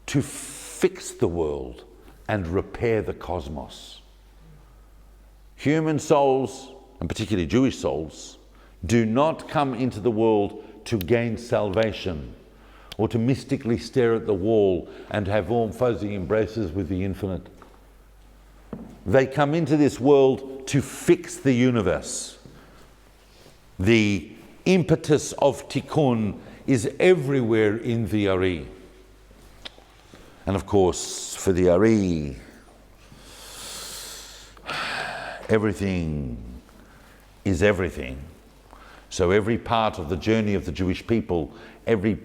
to fix the world and repair the cosmos. Human souls, and particularly Jewish souls, do not come into the world to gain salvation or to mystically stare at the wall and have warm fuzzy embraces with the infinite. They come into this world to fix the universe. The impetus of tikkun is everywhere in the Ari. And of course, for the Ari, everything is everything. So every part of the journey of the Jewish people, every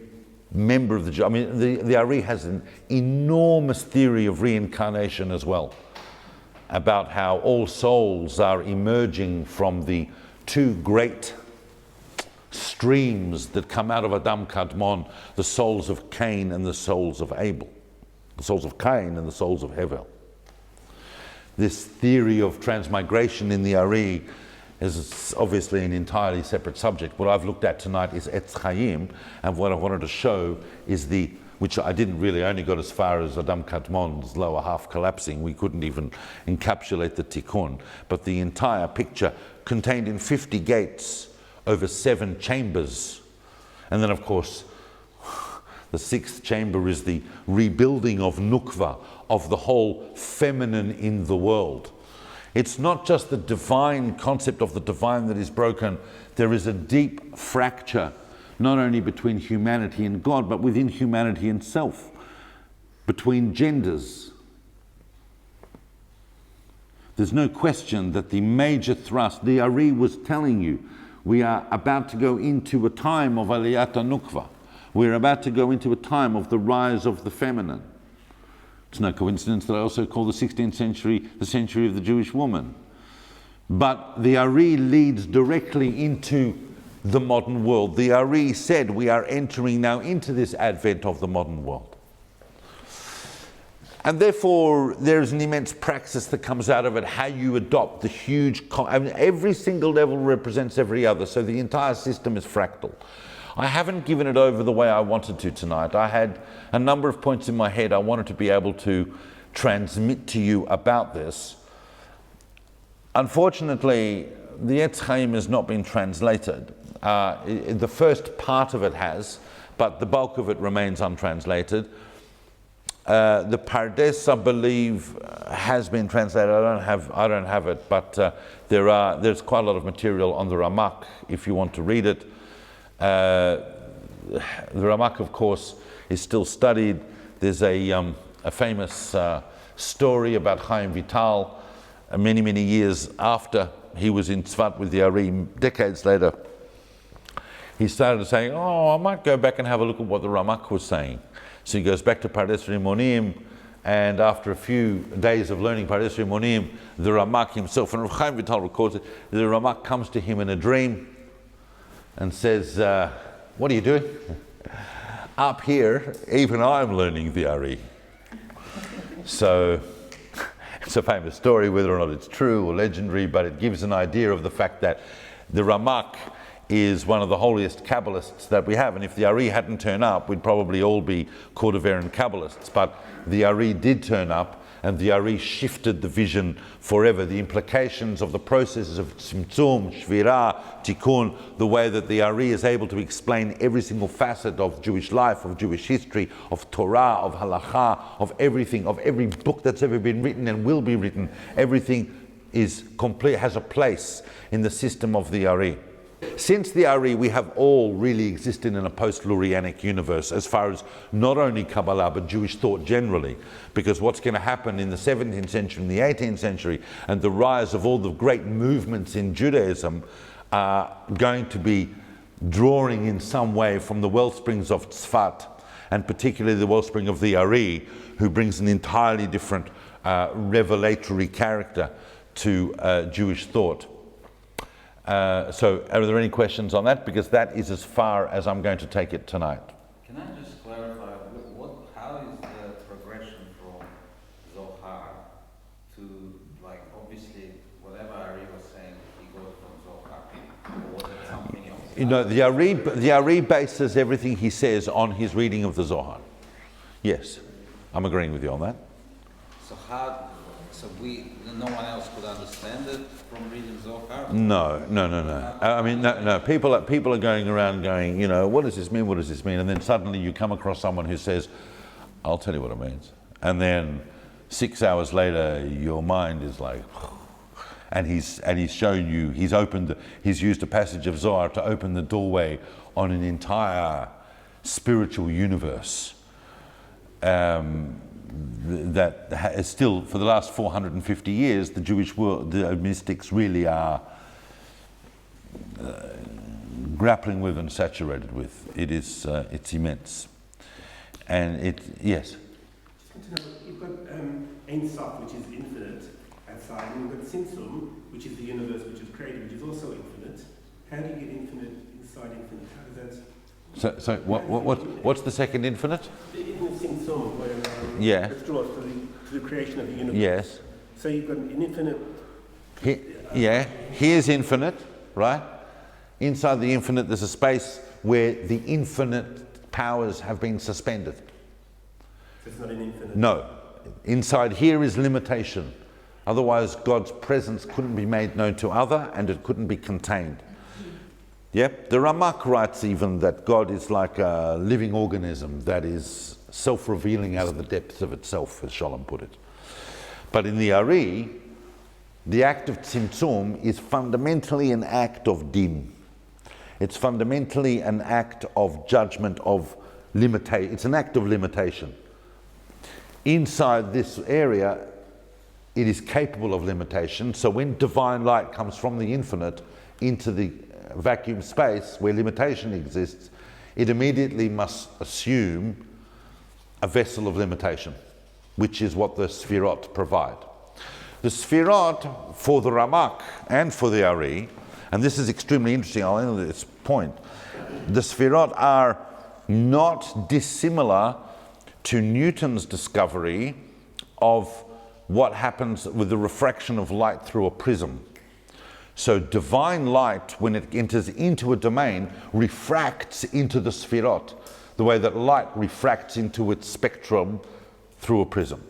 member of the Ari has an enormous theory of reincarnation as well, about how all souls are emerging from the 2 great streams that come out of Adam Kadmon, the souls of Cain and the souls of Abel, the souls of Cain and the souls of Hevel. This theory of transmigration in the Ari is obviously an entirely separate subject. What I've looked at tonight is Etz Chayim, and what I wanted to show is which I didn't really, only got as far as Adam Kadmon's lower half collapsing. We couldn't even encapsulate the tikkun, but the entire picture contained in 50 gates over 7 chambers. And then of course the 6th chamber is the rebuilding of Nukva, of the whole feminine in the world. It's not just the divine concept of the divine that is broken. There is a deep fracture, not only between humanity and God, but within humanity and self, between genders. There's no question that the major thrust, the Ari was telling you, we are about to go into a time of Aliyat Nukva. We're about to go into a time of the rise of the feminine. It's no coincidence that I also call the 16th century the century of the Jewish woman. But the Ari leads directly into the modern world. The Ari said we are entering now into this advent of the modern world. And therefore, there's an immense praxis that comes out of it, how you adopt the huge... every single level represents every other, so the entire system is fractal. I haven't given it over the way I wanted to tonight. I had a number of points in my head I wanted to be able to transmit to you about this. Unfortunately, the Etz Chayim has not been translated. The first part of it has, but the bulk of it remains untranslated. The Pardes, I believe, has been translated. I don't have it, but there's quite a lot of material on the RaMaQ if you want to read it. The RaMaQ, of course, is still studied. There's a famous story about Chaim Vital many, many years after he was in Tzfat with the Ari, decades later. He started saying, I might go back and have a look at what the RaMaQ was saying. So he goes back to Pardes Rimonim, and after a few days of learning Pardes Rimonim, the RaMaQ himself, and Rabbi Chaim Vital records it, the RaMaQ comes to him in a dream and says, what are you doing? Up here, even I'm learning the Ari. So it's a famous story, whether or not it's true or legendary, but it gives an idea of the fact that the RaMaQ is one of the holiest Kabbalists that we have. And if the Ari hadn't turned up, we'd probably all be Cordovero Kabbalists. But the Ari did turn up, and the Ari shifted the vision forever. The implications of the processes of Tzimtzum, Shvira, Tikkun, the way that the Ari is able to explain every single facet of Jewish life, of Jewish history, of Torah, of Halakha, of everything, of every book that's ever been written and will be written. Everything is complete, has a place in the system of the Ari. Since the Ari, we have all really existed in a post-Lurianic universe as far as not only Kabbalah but Jewish thought generally, because what's going to happen in the 17th century, in the 18th century, and the rise of all the great movements in Judaism are going to be drawing in some way from the wellsprings of Tzfat, and particularly the wellspring of the Ari, who brings an entirely different revelatory character to Jewish thought. So are there any questions on that? Because that is as far as I'm going to take it tonight. Can I just clarify, how is the progression from Zohar to, like, obviously, whatever Ari was saying, he goes from Zohar, or was it something else? You know, the Ari bases everything he says on his reading of the Zohar. Yes, I'm agreeing with you on that. So no one else could understand it from reading Zohar? No. I mean, no. People are going around going, you know, what does this mean? What does this mean? And then suddenly you come across someone who says, I'll tell you what it means. And then 6 hours later, your mind is like, and he's shown you, he's used a passage of Zohar to open the doorway on an entire spiritual universe. That is still, for the last 450 years, the Jewish world, the mystics really are grappling with and saturated with. It's immense. And yes? Just want to know, you've got Ein Sof, which is infinite, outside, and you've got Tzimtzum, which is the universe which is created, which is also infinite. How do you get infinite inside infinite? How does that... So what's the second infinite? The infinite Tzimtzum, where Yeah. draws to the creation of the universe. Yes. So you've got an infinite... Here's infinite, right? Inside the infinite there's a space where the infinite powers have been suspended. So it's not an infinite? No. Inside here is limitation. Otherwise God's presence couldn't be made known to other, and it couldn't be contained. Yep. The RaMaQ writes even that God is like a living organism that is self-revealing out of the depths of itself, as Shalom put it. But in the Ari, the act of Tzimtzum is fundamentally an act of din. It's fundamentally an act of judgment, of limitation. It's an act of limitation. Inside this area, it is capable of limitation. So when divine light comes from the infinite into the vacuum space where limitation exists, it immediately must assume a vessel of limitation, which is what the sephirot provide. The sephirot for the RaMaQ and for the Ari, and this is extremely interesting, I'll end at this point, the sephirot are not dissimilar to Newton's discovery of what happens with the refraction of light through a prism. So divine light, when it enters into a domain, refracts into the sephirot, the way that light refracts into its spectrum through a prism.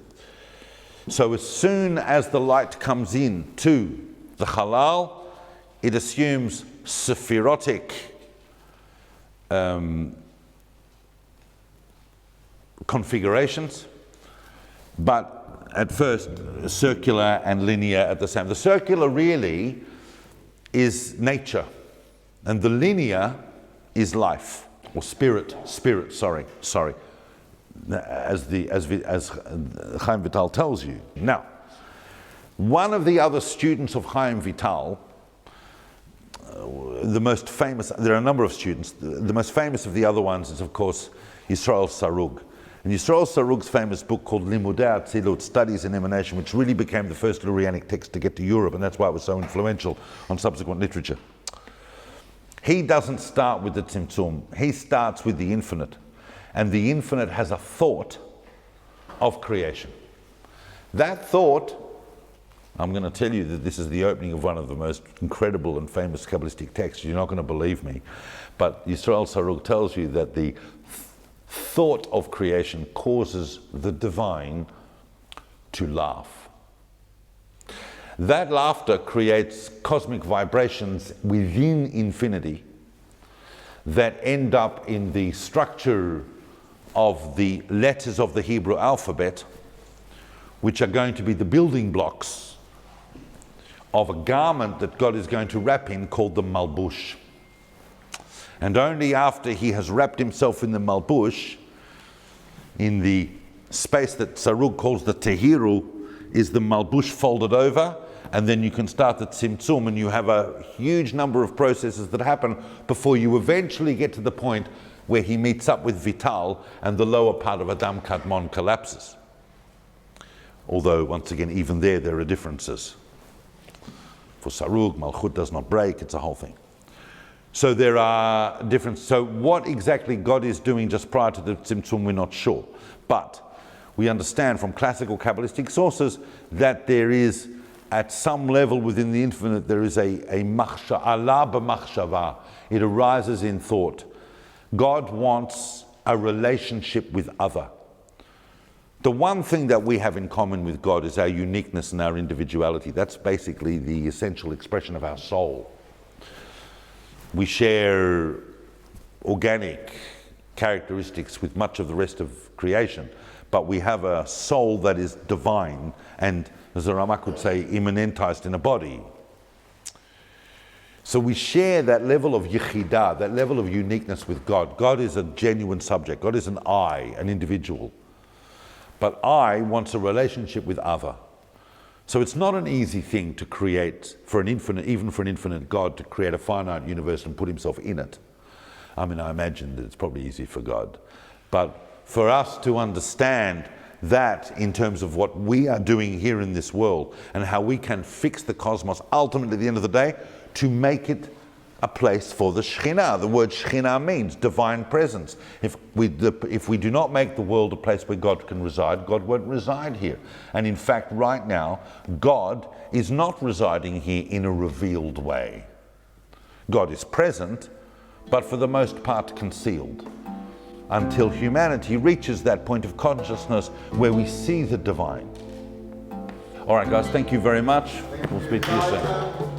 So as soon as the light comes in to the halal, it assumes sephirotic configurations, but at first circular and linear at the same. The circular really is nature, and the linear is life, or spirit, sorry. as Chaim Vital tells you. Now, one of the other students of Chaim Vital, the most famous, there are a number of students, the most famous of the other ones is of course Yisrael Sarug. And Yisrael Sarug's famous book called Limudei Atzilut, Studies in Emanation, which really became the first Lurianic text to get to Europe, and that's why it was so influential on subsequent literature. He doesn't start with the Tzimtzum, he starts with the infinite. And the infinite has a thought of creation. That thought, I'm going to tell you that this is the opening of one of the most incredible and famous Kabbalistic texts. You're not going to believe me. But Yisrael Sarug tells you that the thought of creation causes the divine to laugh. That laughter creates cosmic vibrations within infinity that end up in the structure of the letters of the Hebrew alphabet, which are going to be the building blocks of a garment that God is going to wrap in called the Malbush. And only after he has wrapped himself in the Malbush, in the space that Sarug calls the Tehiru, is the Malbush folded over, and then you can start the Tzimtzum, and you have a huge number of processes that happen before you eventually get to the point where he meets up with Vital and the lower part of Adam Kadmon collapses. Although, once again, even there are differences. For Sarug, Malchut does not break, it's a whole thing. So there are differences. So what exactly God is doing just prior to the Tzimtzum, we're not sure. But we understand from classical Kabbalistic sources that there is, at some level within the infinite, there is a machshava, Allah b'machshava. It arises in thought. God wants a relationship with other. The one thing that we have in common with God is our uniqueness and our individuality. That's basically the essential expression of our soul. We share organic characteristics with much of the rest of creation, but we have a soul that is divine and, as the RaMaQ would say, immanentized in a body. So we share that level of yichidah, that level of uniqueness with God. God is a genuine subject. God is an I, an individual. But I wants a relationship with other. So it's not an easy thing to create for an infinite, even for an infinite God, to create a finite universe and put himself in it. I mean, I imagine that it's probably easy for God. But for us to understand that in terms of what we are doing here in this world and how we can fix the cosmos, ultimately at the end of the day, to make it a place for the Shekhinah. The word Shekhinah means divine presence. If we do not make the world a place where God can reside, God won't reside here. And in fact, right now, God is not residing here in a revealed way. God is present, but for the most part concealed, until humanity reaches that point of consciousness where we see the divine. All right, guys, thank you very much. We'll speak to you soon.